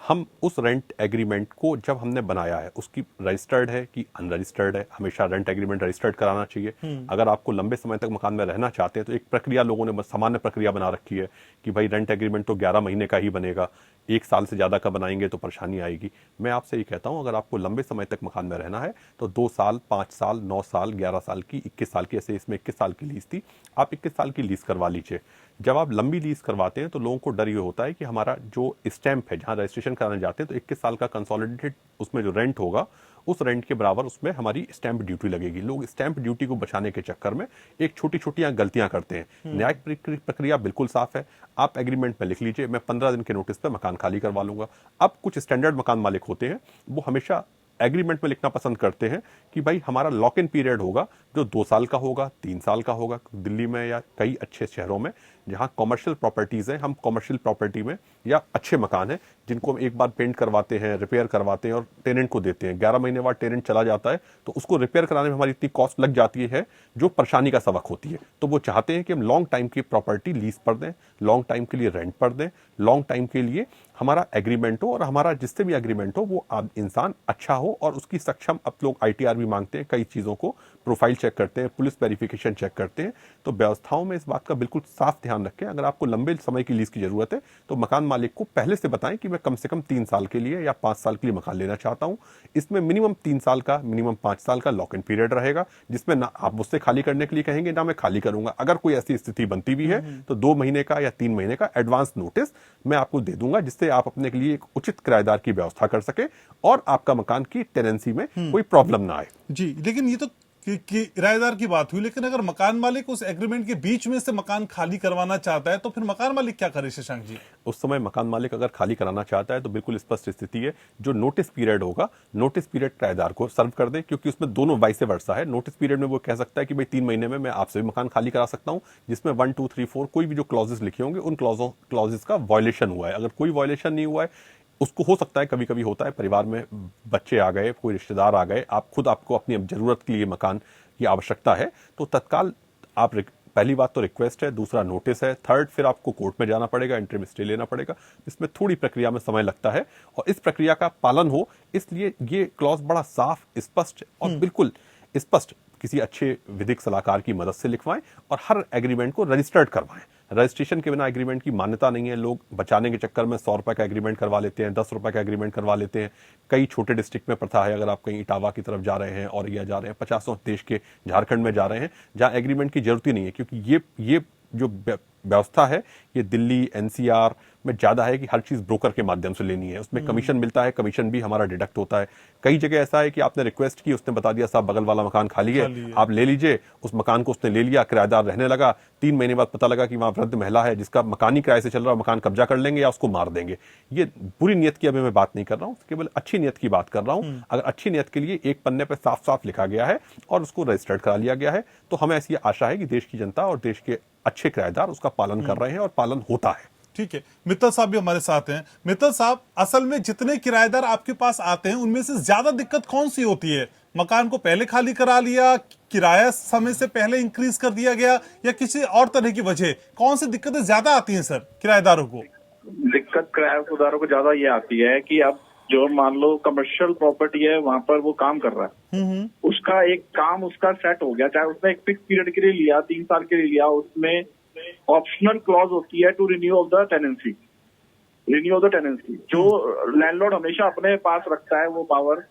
हम उस रेंट एग्रीमेंट को जब हमने बनाया है उसकी रजिस्टर्ड है कि अनरजिस्टर्ड है, हमेशा रेंट एग्रीमेंट रजिस्टर्ड कराना चाहिए। अगर आपको लंबे समय तक मकान में रहना चाहते हैं तो एक प्रक्रिया लोगों ने सामान्य प्रक्रिया बना रखी है कि भाई रेंट एग्रीमेंट तो 11 महीने का ही बनेगा, 1 साल से ज़्यादा का बनाएंगे तो परेशानी आएगी। मैं आपसे ये कहता हूँ, अगर आपको लंबे समय तक मकान में रहना है तो 2 साल, 5 साल, 9 साल, 11 साल की, 21 साल की, ऐसे इसमें 21 साल की लीज थी, आप 21 साल की लीज करवा लीजिए। जब आप लंबी लीज करवाते हैं तो लोगों को डर ये होता है कि हमारा जो स्टैंप है, जहां रजिस्ट्रेशन कराने जाते हैं तो 21 साल का कंसोलिडेटेड उसमें जो रेंट होगा, उस रेंट के बराबर उसमें हमारी स्टैंप ड्यूटी लगेगी। लोग स्टैंप ड्यूटी को बचाने के चक्कर में एक छोटी छोटी गलतियां करते हैं। न्यायिक प्रक्रिया बिल्कुल साफ है, आप एग्रीमेंट में लिख लीजिए मैं 15 दिन के नोटिस पे मकान खाली करवा लूंगा। अब कुछ स्टैंडर्ड मकान मालिक होते हैं, वो हमेशा एग्रीमेंट में लिखना पसंद करते हैं कि भाई हमारा लॉक इन पीरियड होगा जो 2 साल का होगा, 3 साल का होगा। दिल्ली में या कई अच्छे शहरों में जहां कॉमर्शियल प्रॉपर्टीज हैं, हम कॉमर्शियल प्रॉपर्टी में या अच्छे मकान हैं जिनको हम एक बार पेंट करवाते हैं, रिपेयर करवाते हैं और टेनेंट को देते हैं, 11 महीने बाद टेनेंट चला जाता है तो उसको रिपेयर कराने में हमारी इतनी कॉस्ट लग जाती है जो परेशानी का सबक होती है। तो वो चाहते हैं कि हम लॉन्ग टाइम की प्रॉपर्टी लीज पर दें, लॉन्ग टाइम के लिए रेंट पर दें, लॉन्ग टाइम के लिए हमारा एग्रीमेंट हो और हमारा जिससे भी एग्रीमेंट हो वो इंसान अच्छा हो और उसकी सक्षम। अब लोग ITR भी मांगते हैं, कई चीज़ों को प्रोफाइल चेक करते हैं, पुलिस वेरिफिकेशन चेक करते हैं। तो व्यवस्थाओं में इस बात का बिल्कुल साफ ध्यान रखें। अगर आपको लंबे समय की लीज की जरूरत है तो मकान मालिक को पहले से बताएं कि मैं कम से कम 3 साल के लिए या 5 साल के लिए मकान लेना चाहता हूं। इसमें मिनिमम 3 साल का, मिनिमम 5 साल का लॉक इन पीरियड रहेगा जिसमें ना आप मुझसे खाली करने के लिए कहेंगे ना मैं खाली करूंगा। अगर कोई ऐसी स्थिति बनती भी है तो 2 महीने का या 3 महीने का एडवांस नोटिस मैं आपको दे दूंगा, जिससे आप अपने के लिए एक उचित किराएदार की व्यवस्था कर सके और आपका मकान की टेनेंसी में कोई प्रॉब्लम ना आए। जी, लेकिन ये तो किराएदार की बात हुई, लेकिन अगर मकान मालिक उस एग्रीमेंट के बीच में से मकान खाली करवाना चाहता है तो फिर मकान मालिक क्या करे शशांक जी? उस समय मकान मालिक अगर खाली कराना चाहता है तो बिल्कुल स्पष्ट स्थिति है, जो नोटिस पीरियड होगा, नोटिस पीरियड किराएदार को सर्व कर दे, क्योंकि उसमें दोनों वाइस वर्सा है। नोटिस पीरियड में वो कह सकता है कि भाई 3 महीने में मैं आपसे भी मकान खाली करा सकता हूं, जिसमें 1, 2, 3, 4 कोई भी जो क्लॉजेस लिखे होंगे उन क्लॉजेस का वायलेशन हुआ है। अगर कोई वायलेशन नहीं हुआ है, उसको हो सकता है, कभी कभी होता है, परिवार में बच्चे आ गए, कोई रिश्तेदार आ गए, आपको अपनी जरूरत के लिए मकान की आवश्यकता है, तो तत्काल आप पहली बात तो रिक्वेस्ट है, दूसरा नोटिस है, थर्ड फिर आपको कोर्ट में जाना पड़ेगा, इंटरिम स्टे लेना पड़ेगा। इसमें थोड़ी प्रक्रिया में समय लगता है और इस प्रक्रिया का पालन हो, इसलिए ये क्लॉज बड़ा साफ, स्पष्ट और बिल्कुल स्पष्ट किसी अच्छे विधिक सलाहकार की मदद से लिखवाएं और हर एग्रीमेंट को रजिस्टर्ड करवाएं। रजिस्ट्रेशन के बिना एग्रीमेंट की मान्यता नहीं है। लोग बचाने के चक्कर में 100 रुपए का एग्रीमेंट करवा लेते हैं, 10 रुपए का एग्रीमेंट करवा लेते हैं। कई छोटे डिस्ट्रिक्ट में प्रथा है, अगर आप कहीं इटावा की तरफ जा रहे हैं और या जा रहे हैं 50 देश के झारखंड में जा रहे हैं जहां एग्रीमेंट की जरूरत ही नहीं है, क्योंकि ये जो व्यवस्था है ये दिल्ली NCR में ज्यादा है कि हर चीज ब्रोकर के माध्यम से लेनी है, उसमें कमीशन मिलता है, कमीशन भी हमारा डिडक्ट होता है। कई जगह ऐसा है कि आपने रिक्वेस्ट की, उसने बता दिया साहब बगल वाला मकान खाली है, आप ले लीजिए। उस मकान को उसने ले लिया, किराएदार रहने लगा, 3 महीने बाद पता लगा कि वहां वृद्ध महिला है जिसका मकानी किराए से चल रहा है, मकान कब्जा कर लेंगे या उसको मार देंगे। ये बुरी नियत की अभी मैं बात नहीं कर रहा हूँ, केवल अच्छी नियत की बात कर रहा हूँ। अगर अच्छी नियत के लिए एक पन्ने पर साफ साफ लिखा गया है और उसको रजिस्टर्ड करा लिया गया है तो हमें ऐसी आशा है कि देश की जनता और देश के अच्छे किराएदार उसका पालन कर रहे हैं और पालन होता है। ठीक है, मित्तल साहब भी हमारे साथ हैं। मित्तल साहब, असल में जितने किराएदार आपके पास आते हैं उनमें से ज्यादा दिक्कत कौन सी होती है? मकान को पहले खाली करा लिया, किराया समय से पहले इंक्रीज कर दिया गया, या किसी और तरह की वजह? कौन सी दिक्कतें ज्यादा आती हैं सर किराएदारों को? दिक्कत किराएदारों को ज्यादा ये आती है कि अब जो मान लो कमर्शियल प्रॉपर्टी है, वहां पर वो काम कर रहा है, उसका एक काम उसका सेट हो गया, चाहे उसने एक फिक्स पीरियड के लिए लिया, 3 साल के लिए लिया, उसमें ऑप्शनल क्लॉज होती है to renew of the tenancy. जो लैंडलॉर्ड हमेशा अपने पास रखता है वो पावर,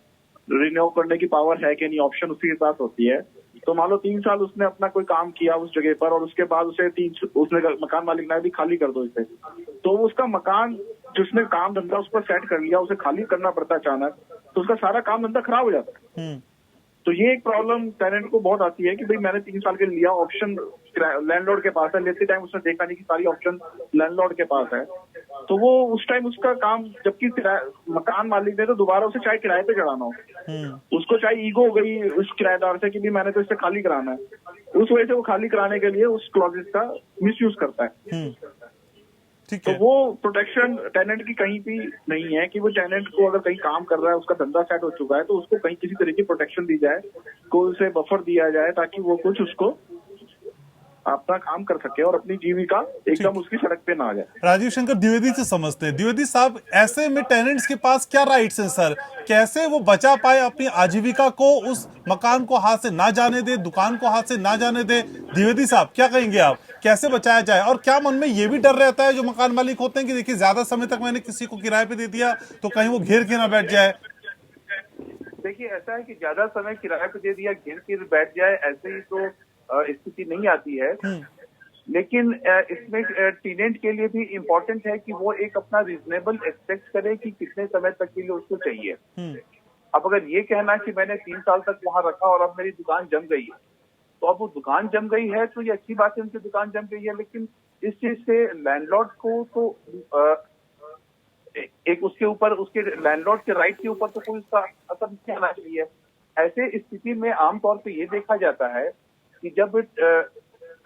रिन्यू करने की पावर है कि नहीं, ऑप्शन उसके पास होती है। तो मान लो 3 साल उसने अपना कोई काम किया उस जगह पर, और उसके बाद उसने मकान मालिक ने भी खाली कर दो इसे, तो उसका मकान जिसने काम धंधा उस पर सेट कर लिया, उसे खाली करना पड़ता है अचानक, तो उसका सारा काम धंधा खराब हो जाता है। तो ये एक प्रॉब्लम टेनेंट को बहुत आती है कि भाई मैंने 3 साल के लिए लिया, ऑप्शन लैंडलॉर्ड के पास है, लेते टाइम उसने देखा नहीं कि सारी ऑप्शन लैंडलॉर्ड के पास है, तो वो उस टाइम उसका काम, जबकि मकान मालिक ने तो दोबारा उसे चाहे किराए पे चढ़ाना हो, उसको चाहे ईगो हो गई उस किराएदार से कि भी मैंने तो इसे खाली कराना है, उस वजह से वो खाली कराने के लिए उस क्लॉजेस का मिसयूज करता है। तो वो प्रोटेक्शन टेनेंट की कहीं भी नहीं है कि वो टेनेंट को अगर कहीं काम कर रहा है, उसका धंधा सेट हो चुका है, तो उसको कहीं किसी तरह की प्रोटेक्शन दी जाए, कोई उसे बफर दिया जाए, ताकि वो कुछ उसको अपना काम कर सके और अपनी जीविका एकदम उसकी सड़क पे ना आ जाए। राजीव शंकर द्विवेदी से समझते हैं। द्विवेदी साहब, ऐसे में टेनेंट्स के पास क्या राइट्स हैं सर? कैसे वो बचा पाए अपनी आजीविका को, उस मकान को हाथ से ना जाने दे, दुकान को हाथ से ना जाने दे? द्विवेदी साहब, क्या कहेंगे आप, कैसे बचाया जाए? और क्या मन में ये भी डर रहता है जो मकान मालिक होते हैं कि देखिए ज्यादा समय तक मैंने किसी को किराए पे दे दिया तो कहीं वो घेर के ना बैठ जाए? देखिए, ऐसा है कि ज्यादा समय किराए पे दे दिया, घेर के बैठ जाए, ऐसे ही तो स्थिति नहीं आती है। लेकिन इसमें टेनेंट के लिए भी इम्पोर्टेंट है कि वो एक अपना रीजनेबल एक्सपेक्ट करे कि कितने समय तक के लिए उसको चाहिए। अब अगर ये कहना कि मैंने 3 साल तक वहां रखा और अब मेरी दुकान जम गई है, तो अब वो दुकान जम गई है तो ये अच्छी बात है, उनकी दुकान जम गई है, लेकिन इस चीज से लैंडलॉर्ड को तो एक उसके ऊपर, उसके लैंडलॉर्ड के राइट के ऊपर तो कोई उसका असर नहीं आना चाहिए। ऐसे स्थिति में आमतौर पे ये देखा जाता है कि जब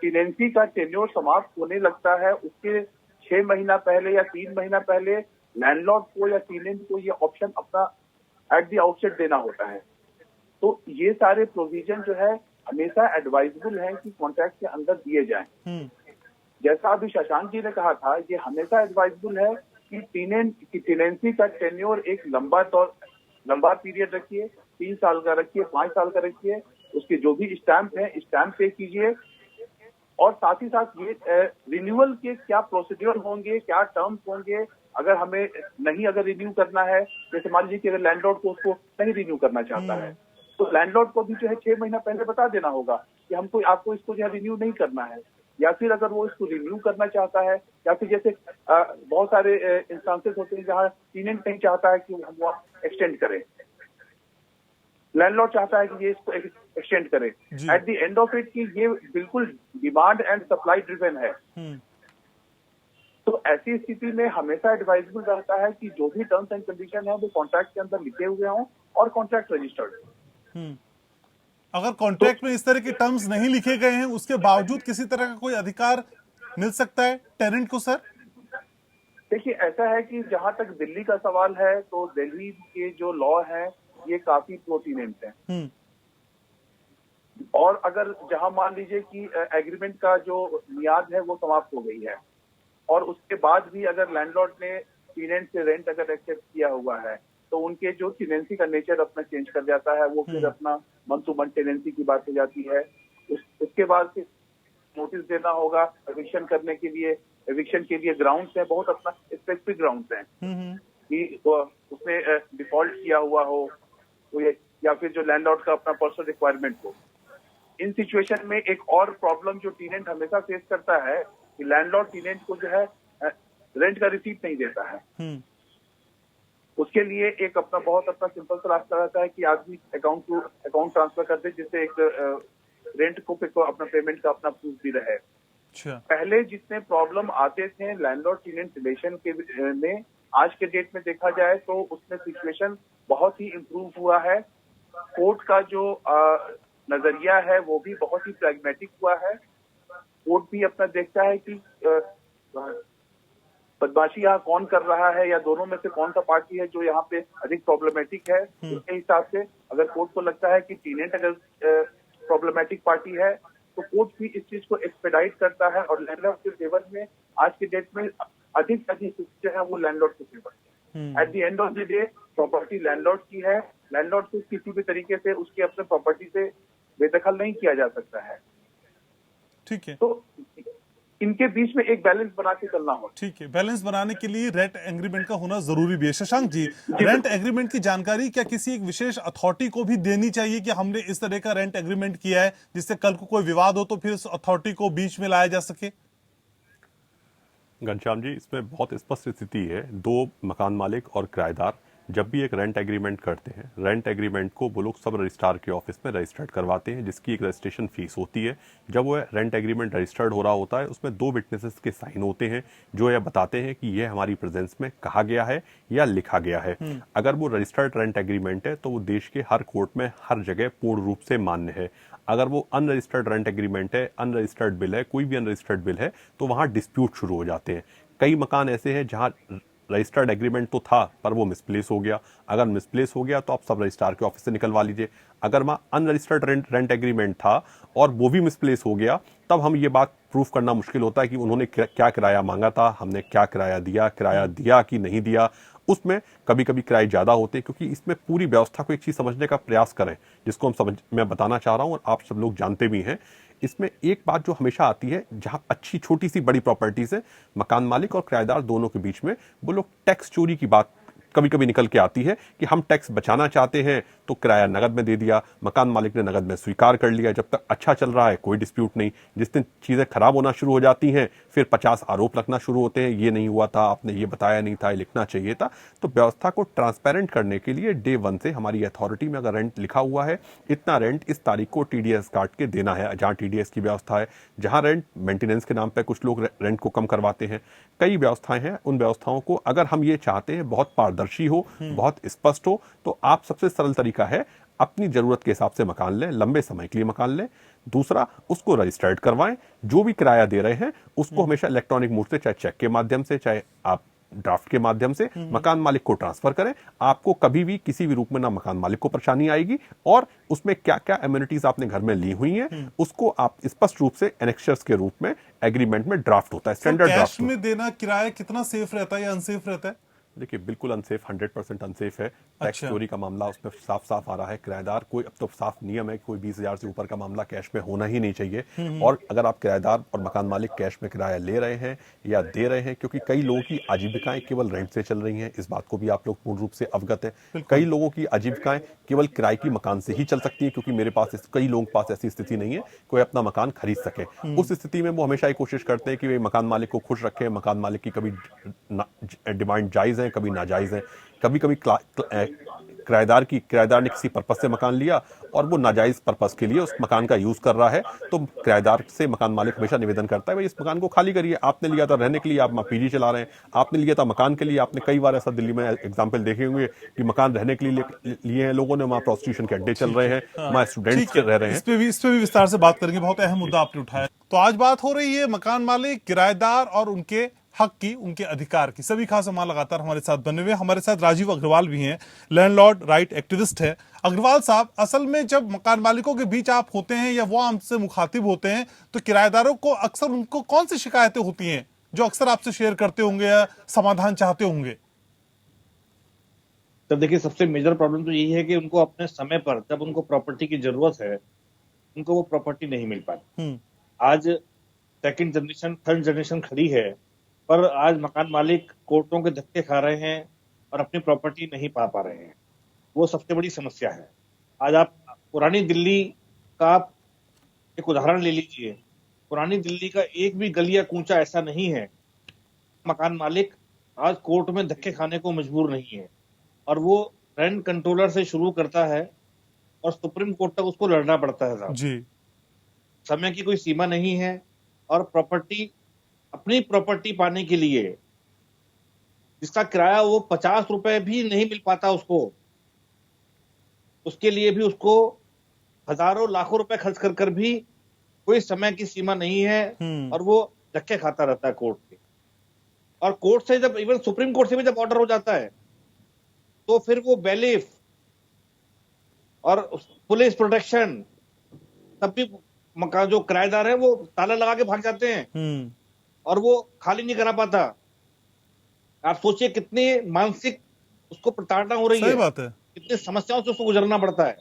टेनेंसी का टेन्योर समाप्त होने लगता है, उसके 6 महीना पहले या 3 महीना पहले लैंडलॉर्ड को या टेनेंट को ये ऑप्शन अपना एट द आउटसेट देना होता है। तो ये सारे प्रोविजन जो है हमेशा एडवाइजेबल है कि कॉन्ट्रैक्ट के अंदर दिए जाएं। जैसा अभी शशांक जी ने कहा था, ये हमेशा एडवाइजेबल है कि टेनेंसी का टेन्योर एक लंबा पीरियड रखिए, 3 साल का रखिए, 5 साल का रखिए, उसके जो भी स्टैंप है स्टैंप पे कीजिए, और साथ ही साथ ये रिन्यूअल के क्या प्रोसीड्यूर होंगे, क्या टर्म्स होंगे, अगर हमें नहीं अगर रिन्यू करना है, जैसे मान लीजिए कि अगर लैंडलॉर्ड को उसको नहीं रिन्यू करना चाहता है, तो लैंडलॉर्ड को भी जो है 6 महीना पहले बता देना होगा कि हमको आपको इसको जो है रिन्यू नहीं करना है। या फिर अगर वो इसको रिन्यू करना चाहता है, या फिर जैसे बहुत सारे इंस्टांसेस होते हैं जहाँ टेनेंट नहीं चाहता है कि हम वो एक्सटेंड करें, लैंडलॉर्ड चाहता है कि ये इसको एक्सटेंड करे। At the end of it कि ये बिल्कुल डिमांड एंड सप्लाई ड्रिवन है। तो ऐसी स्थिति में हमेशा एडवाइजेबल रहता है कि जो भी टर्म्स एंड कंडीशन है वो कॉन्ट्रैक्ट के अंदर लिखे हुए हों और कॉन्ट्रैक्ट रजिस्टर्ड। अगर कॉन्ट्रैक्ट में इस तरह के टर्म्स नहीं लिखे गए हैं, उसके बावजूद किसी तरह का कोई अधिकार मिल सकता है टेनेंट को सर? देखिए, ऐसा है कि जहां तक दिल्ली का सवाल है, तो दिल्ली के जो लॉ है ये काफी प्रो टेनेंट है। और अगर जहां मान लीजिए कि एग्रीमेंट का जो मियाद है वो समाप्त हो गई है, और उसके बाद भी अगर लैंडलॉर्ड ने टेनेंट से रेंट अगर एक्सेप्ट किया हुआ है, तो उनके जो टेनेंसी का नेचर अपना चेंज कर जाता है, वो फिर अपना मंथ टू मंथ टेनेंसी की बात हो जाती है। उसके बाद फिर नोटिस देना होगा एविक्शन करने के लिए। एविक्शन के लिए ग्राउंड्स हैं, बहुत अपना स्पेसिफिक ग्राउंड्स हैं कि उसने डिफॉल्ट किया हुआ हो, या फिर जो लैंडलॉर्ड का अपना पर्सनल रिक्वायरमेंट हो। इन सिचुएशन में एक और प्रॉब्लम जो टेनेंट हमेशा फेस करता है कि लैंडलॉर्ड टेनेंट को जो है रेंट का रिसीप्ट नहीं देता है। उसके लिए एक अपना बहुत अपना सिंपल सा रास्ता रहता है कि आदमी अकाउंट टू अकाउंट ट्रांसफर कर दे, जिससे एक रेंट को अपना पेमेंट का अपना प्रूफ भी रहे। पहले जितने प्रॉब्लम आते थे लैंडलॉर्ड टेनेंट रिलेशन के में, आज के डेट में देखा जाए तो उसमें सिचुएशन बहुत ही इम्प्रूव हुआ है। कोर्ट का जो नजरिया है वो भी बहुत ही प्रैग्मेटिक हुआ है। कोर्ट भी अपना देखता है कि बदमाशी यहाँ कौन कर रहा है या दोनों में से कौन सा पार्टी है जो यहाँ पे अधिक प्रॉब्लमेटिक है, उसके हिसाब से अगर कोर्ट को लगता है कि टीनेट अगर प्रॉब्लमेटिक पार्टी है तो कोर्ट भी इस चीज को एक्सपेडाइट करता है और लैंडलॉर्ड के फेवर में आज के डेट में अधिक से अधिक जो है वो लैंडलॉर्ड के फेवर है। At the end of the day property landlord की है, लैंडलॉर्ड को किसी भी तरीके से उसकी अपने प्रॉपर्टी से बेदखल नहीं किया जा सकता है। ठीक है, तो इनके बीच में एक बैलेंस बना के चलना होगा। ठीक है। बैलेंस बनाने के लिए रेंट एग्रीमेंट का होना जरूरी भी है। शशांक जी, रेंट एग्रीमेंट की जानकारी क्या किसी एक विशेष अथॉरिटी को भी देनी चाहिए कि हमने इस तरह का रेंट एग्रीमेंट किया है, जिससे कल को कोई विवाद हो तो फिर उस अथॉरिटी को बीच में लाया जा सके? घनश्याम जी, इसमें बहुत स्पष्ट स्थिति है। दो मकान मालिक और किराएदार जब भी एक रेंट एग्रीमेंट करते हैं, रेंट एग्रीमेंट को वो लोग सब रजिस्ट्रार के ऑफिस में रजिस्टर्ड करवाते हैं, जिसकी एक रजिस्ट्रेशन फीस होती है। जब वो रेंट एग्रीमेंट रजिस्टर्ड हो रहा होता है, उसमें दो विटनेसेस के साइन होते हैं जो यह बताते हैं कि यह हमारी प्रेजेंस में कहा गया है या लिखा गया है। अगर वो रजिस्टर्ड रेंट एग्रीमेंट है तो वो देश के हर कोर्ट में हर जगह पूर्ण रूप से मान्य है। अगर वो अनरजिस्टर्ड रेंट एग्रीमेंट है, अनरजिस्टर्ड बिल है, कोई भी अनरजिस्टर्ड बिल है, तो वहां डिस्प्यूट शुरू हो जाते हैं। कई मकान ऐसे हैं जहां रजिस्टर्ड एग्रीमेंट तो था पर वो मिसप्लेस हो गया। अगर मिसप्लेस हो गया तो आप सब रजिस्ट्रार के ऑफिस से निकलवा लीजिए। अगर वहाँ अनरजिस्टर्ड रेंट एग्रीमेंट था और वो भी मिसप्लेस हो गया, तब हम ये बात प्रूफ करना मुश्किल होता है कि उन्होंने क्या किराया मांगा था, हमने क्या किराया दिया कि नहीं दिया। उसमें कभी कभी किराए ज्यादा होते हैं, क्योंकि इसमें पूरी व्यवस्था को एक चीज समझने का प्रयास करें, जिसको मैं बताना चाह रहा हूं और आप सब लोग जानते भी हैं। इसमें एक बात जो हमेशा आती है, जहां अच्छी छोटी सी बड़ी प्रॉपर्टीज है, मकान मालिक और किराएदार दोनों के बीच में वो लोग टैक्स चोरी की बात कभी कभी निकल के आती है कि हम टैक्स बचाना चाहते हैं तो किराया नगद में दे दिया, मकान मालिक ने नगद में स्वीकार कर लिया। जब तक अच्छा चल रहा है कोई डिस्प्यूट नहीं, जिस दिन चीजें खराब होना शुरू हो जाती हैं फिर 50 आरोप लगना शुरू होते हैं, ये नहीं हुआ था, आपने ये बताया नहीं था, ये लिखना चाहिए था। तो व्यवस्था को ट्रांसपेरेंट करने के लिए डे 1 से हमारी अथॉरिटी में अगर रेंट लिखा हुआ है, इतना रेंट इस तारीख को टीडीएस काट के देना है, जहां टीडीएस की व्यवस्था है, जहां रेंट मेंटेनेंस के नाम पर कुछ लोग रेंट को कम करवाते हैं, कई व्यवस्थाएं हैं। उन व्यवस्थाओं को अगर हम ये चाहते हैं बहुत पारदर्शी हो, बहुत स्पष्ट हो, तो आप सबसे सरल तरीका है अपनी जरूरत के हिसाब से मकान लें, लंबे समय के लिए मकान लें। दूसरा, उसको रजिस्टर्ड करवाएं। जो भी किराया दे रहे हैं उसको हमेशा इलेक्ट्रॉनिक मोड से, चाहे चेक के माध्यम से, चाहे आप ड्राफ्ट के माध्यम से मकान मालिक को ट्रांसफर करें। आपको कभी भी किसी भी रूप में ना मकान मालिक को परेशानी आएगी, और उसमें क्या क्या एम्यूनिटीज आपने घर में ली हुई हैं उसको आप स्पष्ट रूप से एनेक्सर्स के रूप में एग्रीमेंट में ड्राफ्ट होता है, स्टैंडर्ड ड्राफ्ट। कैश में देना किराया कितना सेफ रहता है या अनसेफ रहता है? देखिए, बिल्कुल अनसेफ, 100% अनसेफ है। टैक्स चोरी का मामला उसमें साफ साफ आ रहा है। किराएदार कोई, अब तो साफ नियम है, कोई 20,000 से ऊपर का मामला कैश में होना ही नहीं चाहिए। और अगर आप किराएदार और मकान मालिक कैश में किराया ले रहे हैं या दे रहे हैं, क्योंकि कई लोगों की आजीविकाएं केवल रेंट से चल रही हैं, इस बात को भी आप लोग पूर्ण रूप से अवगत है। कई लोगों की आजीविकाएं केवल किराए की मकान से ही चल सकती है, क्योंकि मेरे पास कई लोगों के पास ऐसी स्थिति नहीं है कोई अपना मकान खरीद सके। उस स्थिति में वो हमेशा ये कोशिश करते हैं कि वे मकान मालिक को खुश रखें। मकान मालिक की कभी डिमांड जायज है, कभी नाजायज है। कभी कभी किराएदार ने किसी पर्पस से मकान लिया और वो नाजायज पर्पस के लिए उस मकान का यूज कर रहा है, तो किराएदार से मकान मालिक हमेशा निवेदन करता है, भाई इस मकान को खाली करिए। आपने लिया था रहने के लिए, आप पीजी चला रहे हैं। आपने लिया था मकान के लिए। आपने कई बार ऐसा दिल्ली में एग्जाम्पल देखे होंगे कि मकान रहने के लिए लिए हैं लोगों ने, वहां प्रोस्टिट्यूशन के अड्डे चल रहे हैं, वहां स्टूडेंट्स रह रहे हैं। इस पे भी विस्तार से बात करेंगे, बहुत अहम मुद्दा आपने उठाया। तो आज बात हो रही है मकान मालिक, किराएदार और उनके हक की, उनके अधिकार की। सभी खास सामान लगातार हमारे साथ बने हुए। हमारे साथ राजीव अग्रवाल भी हैं, लैंडलॉर्ड राइट एक्टिविस्ट है। अग्रवाल साहब, असल में जब मकान मालिकों के बीच आप होते हैं या वो हमसे मुखातिब होते हैं, तो किराएदारों को अक्सर उनको कौन सी शिकायतें होती हैं जो अक्सर आपसे शेयर करते होंगे या समाधान चाहते होंगे? तो देखिए, सबसे मेजर प्रॉब्लम तो यही है कि उनको अपने समय पर, जब उनको प्रॉपर्टी की जरूरत है, उनको वो प्रॉपर्टी नहीं मिल पाती। आज सेकंड जनरेशन, थर्ड जनरेशन खड़ी है, पर आज मकान मालिक कोर्टों के धक्के खा रहे हैं और अपनी प्रॉपर्टी नहीं पा रहे हैं। वो सबसे बड़ी समस्या है। आज आप पुरानी दिल्ली का एक उदाहरण ले लीजिए। पुरानी दिल्ली का एक भी गलिया कूचा ऐसा नहीं है, मकान मालिक आज कोर्ट में धक्के खाने को मजबूर नहीं है, और वो रेंट कंट्रोलर से शुरू करता है और सुप्रीम कोर्ट तक उसको लड़ना पड़ता है साहब जी। समय की कोई सीमा नहीं है, और अपनी प्रॉपर्टी पाने के लिए जिसका किराया वो 50 रुपए भी नहीं मिल पाता उसको, उसके लिए भी उसको हजारों लाखों रुपए खर्च कर भी कोई समय की सीमा नहीं है, और वो धक्के खाता रहता है कोर्ट के। और कोर्ट से जब, इवन सुप्रीम कोर्ट से भी जब ऑर्डर हो जाता है, तो फिर वो बैलिफ और पुलिस प्रोटेक्शन, तब भी मकान जो किराएदार है वो ताला लगा के भाग जाते हैं और वो खाली नहीं करा पाता। आप सोचिए कितनी मानसिक उसको प्रताड़ना हो रही सही है, बात है। कितनी समस्याओं से उसको गुजरना पड़ता है।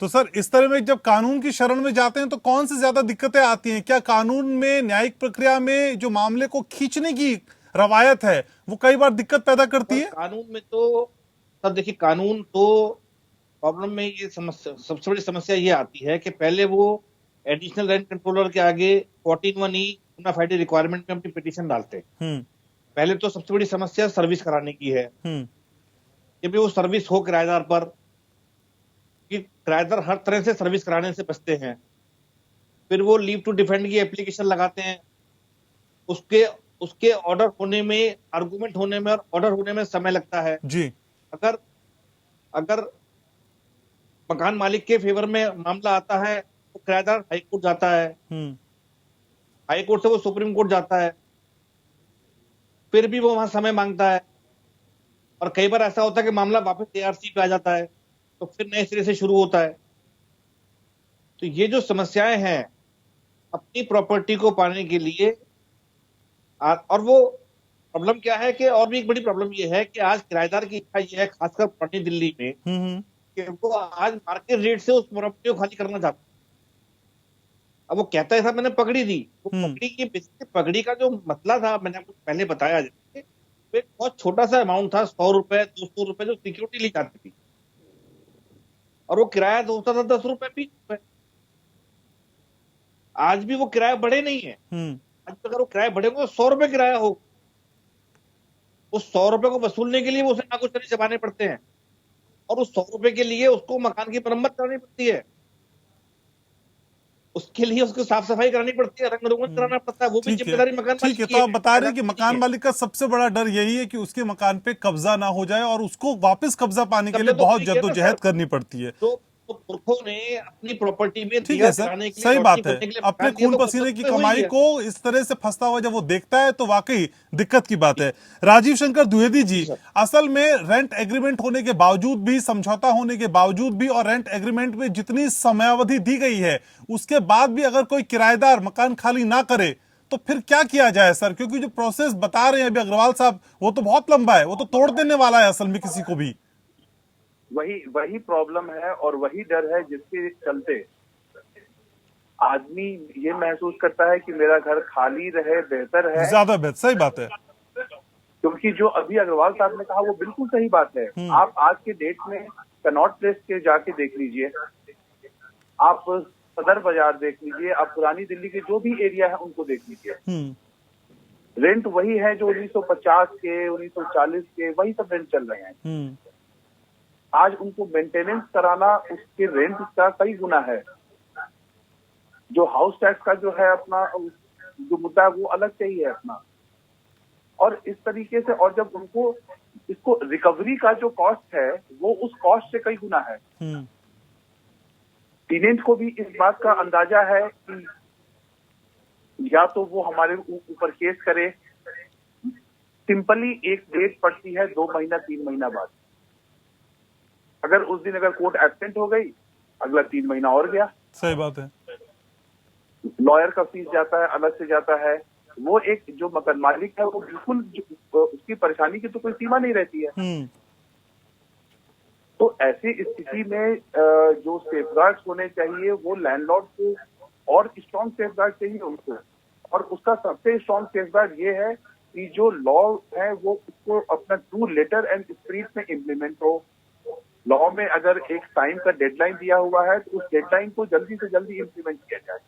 तो सर, इस तरह में जब कानून की शरण में जाते हैं तो कौन सी ज्यादा दिक्कतें आती हैं? क्या कानून में, न्यायिक प्रक्रिया में जो मामले को खींचने की रवायत है वो कई बार दिक्कत पैदा करती है? कानून में तो सर देखिए, कानून तो प्रॉब्लम में ये समस्या, सबसे बड़ी समस्या ये आती है कि पहले वो एडिशनल रेंट कंट्रोलर के आगे 14(1)(e) बोना फाइडे रिक्वायरमेंट में अपनी पिटीशन डालते हैं। पहले तो सबसे बड़ी समस्या सर्विस कराने की है कि भी वो सर्विस हो किराएदार पर, कि किराएदार हर तरह से सर्विस कराने से बचते हैं। फिर वो लीव टू डिफेंड की एप्लीकेशन लगाते हैं, उसके ऑर्डर होने में, आर्गुमेंट होने में और ऑर्डर होने में समय लगता है जी। अगर मकान मालिक के फेवर में मामला आता है तो किराएदार हाई कोर्ट जाता है, हाई कोर्ट से वो सुप्रीम कोर्ट जाता है, फिर भी वो वहां समय मांगता है और कई बार ऐसा होता है कि मामला वापस एआरसी पे आ जाता है, तो फिर नए सिरे से शुरू होता है। तो ये जो समस्याएं हैं अपनी प्रॉपर्टी को पाने के लिए, और वो प्रॉब्लम क्या है कि, और भी एक बड़ी प्रॉब्लम ये है कि आज किराएदार की इच्छा ये है, खासकर पुरानी दिल्ली में, कि वो आज मार्केट रेट से उस प्रॉपर्टी को खाली करना चाहता है। अब वो कहता है साहब मैंने पकड़ी दी, वो पकड़ी की बेसिकली, पकड़ी का जो मसला था मैंने आपको पहले बताया, वो एक बहुत छोटा सा अमाउंट था, 100 रुपए 200 रुपए जो सिक्योरिटी ली जाती थी, और वो किराया होता था 10 रुपए 20 रुपए। आज भी वो किराया बढ़े नहीं है। आज अगर वो किराया बढ़ेगा तो 100 रुपए किराया हो, उस 100 रुपए को वसूलने के लिए वो उसे ना कुछ जमाने पड़ते हैं, और उस 100 रुपए के लिए उसको मकान की मरम्मत करनी पड़ती है, उसके लिए उसको साफ सफाई करानी पड़ती है, रंग रोगन कराना पड़ता है, वो भी जिम्मेदारी मकान मालिक की है। ठीक है, तो आप बता रहे हैं कि मकान मालिक का सबसे बड़ा डर यही है कि उसके मकान पे कब्जा ना हो जाए और उसको वापस कब्जा पाने के लिए बहुत जद्दोजहद करनी पड़ती है। तो पुरखों ने अपनी प्रॉपर्टी में ठीक है सर, सही बात है। अपने खून पसीने की कमाई को इस तरह से फंसता हुआ जब वो देखता है तो वाकई दिक्कत की बात है। राजीव शंकर द्विवेदी जी, असल में रेंट एग्रीमेंट होने के बावजूद भी, समझौता होने के बावजूद भी, और रेंट एग्रीमेंट में जितनी समयावधि दी गई है उसके बाद भी अगर कोई किराएदार मकान खाली ना करे तो फिर क्या किया जाए सर? क्योंकि जो प्रोसेस बता रहे हैं अभी अग्रवाल साहब, वो तो बहुत लंबा है, वो तो तोड़ देने वाला है असल में किसी को भी। वही प्रॉब्लम है और वही डर है जिसके चलते आदमी ये महसूस करता है कि मेरा घर खाली रहे बेहतर है, ज्यादा बेहतर। सही बात है, क्योंकि जो अभी अग्रवाल साहब ने कहा वो बिल्कुल सही बात है। आप आज के डेट में कनॉट प्लेस के जाके देख लीजिए, आप सदर बाजार देख लीजिए, आप पुरानी दिल्ली के जो भी एरिया है उनको देख लीजिए, रेंट वही है जो 1950 के 1940 के वही सब रेंट चल रहे हैं। आज उनको मेंटेनेंस कराना उसके रेंट का कई गुना है। जो हाउस टैक्स का जो है अपना जो मुद्दा है वो अलग चाहिए अपना, और इस तरीके से, और जब उनको इसको रिकवरी का जो कॉस्ट है वो उस कॉस्ट से कई गुना है। टेनेंट को भी इस बात का अंदाजा है कि या तो वो हमारे ऊपर केस करे, सिंपली एक डेट पड़ती है 2 महीना 3 महीना बाद, अगर उस दिन अगर कोर्ट एब्सेंट हो गई अगला 3 महीना और गया। सही बात है। लॉयर का फीस जाता है, अलग से जाता है। वो एक जो मकान मालिक है वो बिल्कुल उसकी परेशानी की तो कोई सीमा नहीं रहती है। तो ऐसी स्थिति में जो सेफगार्ड्स होने चाहिए वो लैंडलॉर्ड को और स्ट्रॉन्ग सेफगार्ड चाहिए उनको, और उसका सबसे स्ट्रॉन्ग सेफगार्ड ये है कि जो लॉ है वो उसको अपना ट्रू लेटर एंड स्पिरिट में इम्प्लीमेंट हो। लॉ में अगर एक टाइम का डेडलाइन दिया हुआ है तो उस डेडलाइन को जल्दी से जल्दी इम्प्लीमेंट किया जाए।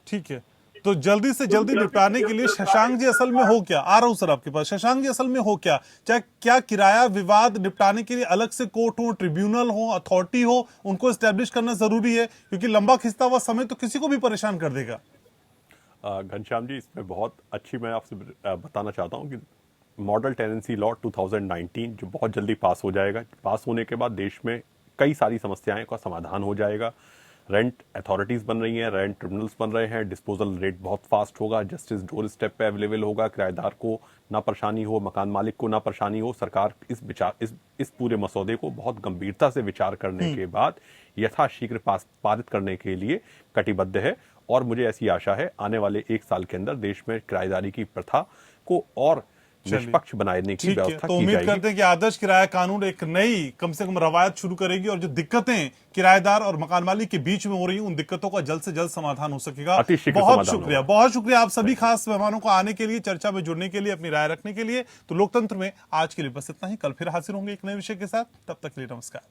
ठीक है, तो जल्दी से जल्दी निपटाने के लिए शशांक जी असल में हो क्या? आ रहा हूं सर आपके पास। शशांक जी असल में हो क्या? चाहे क्या किराया विवाद निपटाने के लिए अलग से कोर्ट हो, ट्रिब्यूनल हो, अथॉरिटी हो, उनको एस्टेब्लिश करना जरूरी है? क्योंकि लंबा खिंचता हुआ समय तो किसी को भी परेशान कर देगा। घनश्याम जी, इसमें बहुत अच्छी मैं आपसे बताना चाहता हूँ कि मॉडल टेनेंसी लॉ 2019 जो बहुत जल्दी पास हो जाएगा, पास होने के बाद देश में कई सारी समस्याएं का समाधान हो जाएगा। रेंट अथॉरिटीज बन रही हैं, रेंट ट्रिब्यूनल्स बन रहे हैं, डिस्पोजल रेट बहुत फास्ट होगा, जस्टिस डोर स्टेप पे अवेलेबल होगा, किराएदार को ना परेशानी हो, मकान मालिक को ना परेशानी हो। सरकार इस पूरे मसौदे को बहुत गंभीरता से विचार करने के बाद यथाशीघ्र पारित करने के लिए कटिबद्ध है और मुझे ऐसी आशा है आने वाले 1 साल के अंदर देश में किराएदारी की प्रथा को और निष्पक्ष बनाने की ठीक है, व्यवस्था तो की उम्मीद जाएगी। करते हैं कि आदर्श किराया कानून एक नई कम से कम रवायत शुरू करेगी और जो दिक्कतें किराएदार और मकान मालिक के बीच में हो रही हैं उन दिक्कतों का जल्द से जल्द समाधान हो सकेगा। अतिशीघ्र बहुत समाधान शुक्रिया, होगा। बहुत शुक्रिया आप सभी खास मेहमानों को आने के लिए, चर्चा में जुड़ने के लिए, अपनी राय रखने के लिए। तो लोकतंत्र में आज के लिए बस इतना ही। कल फिर हाजिर होंगे एक नए विषय के साथ। तब तक के लिए नमस्कार।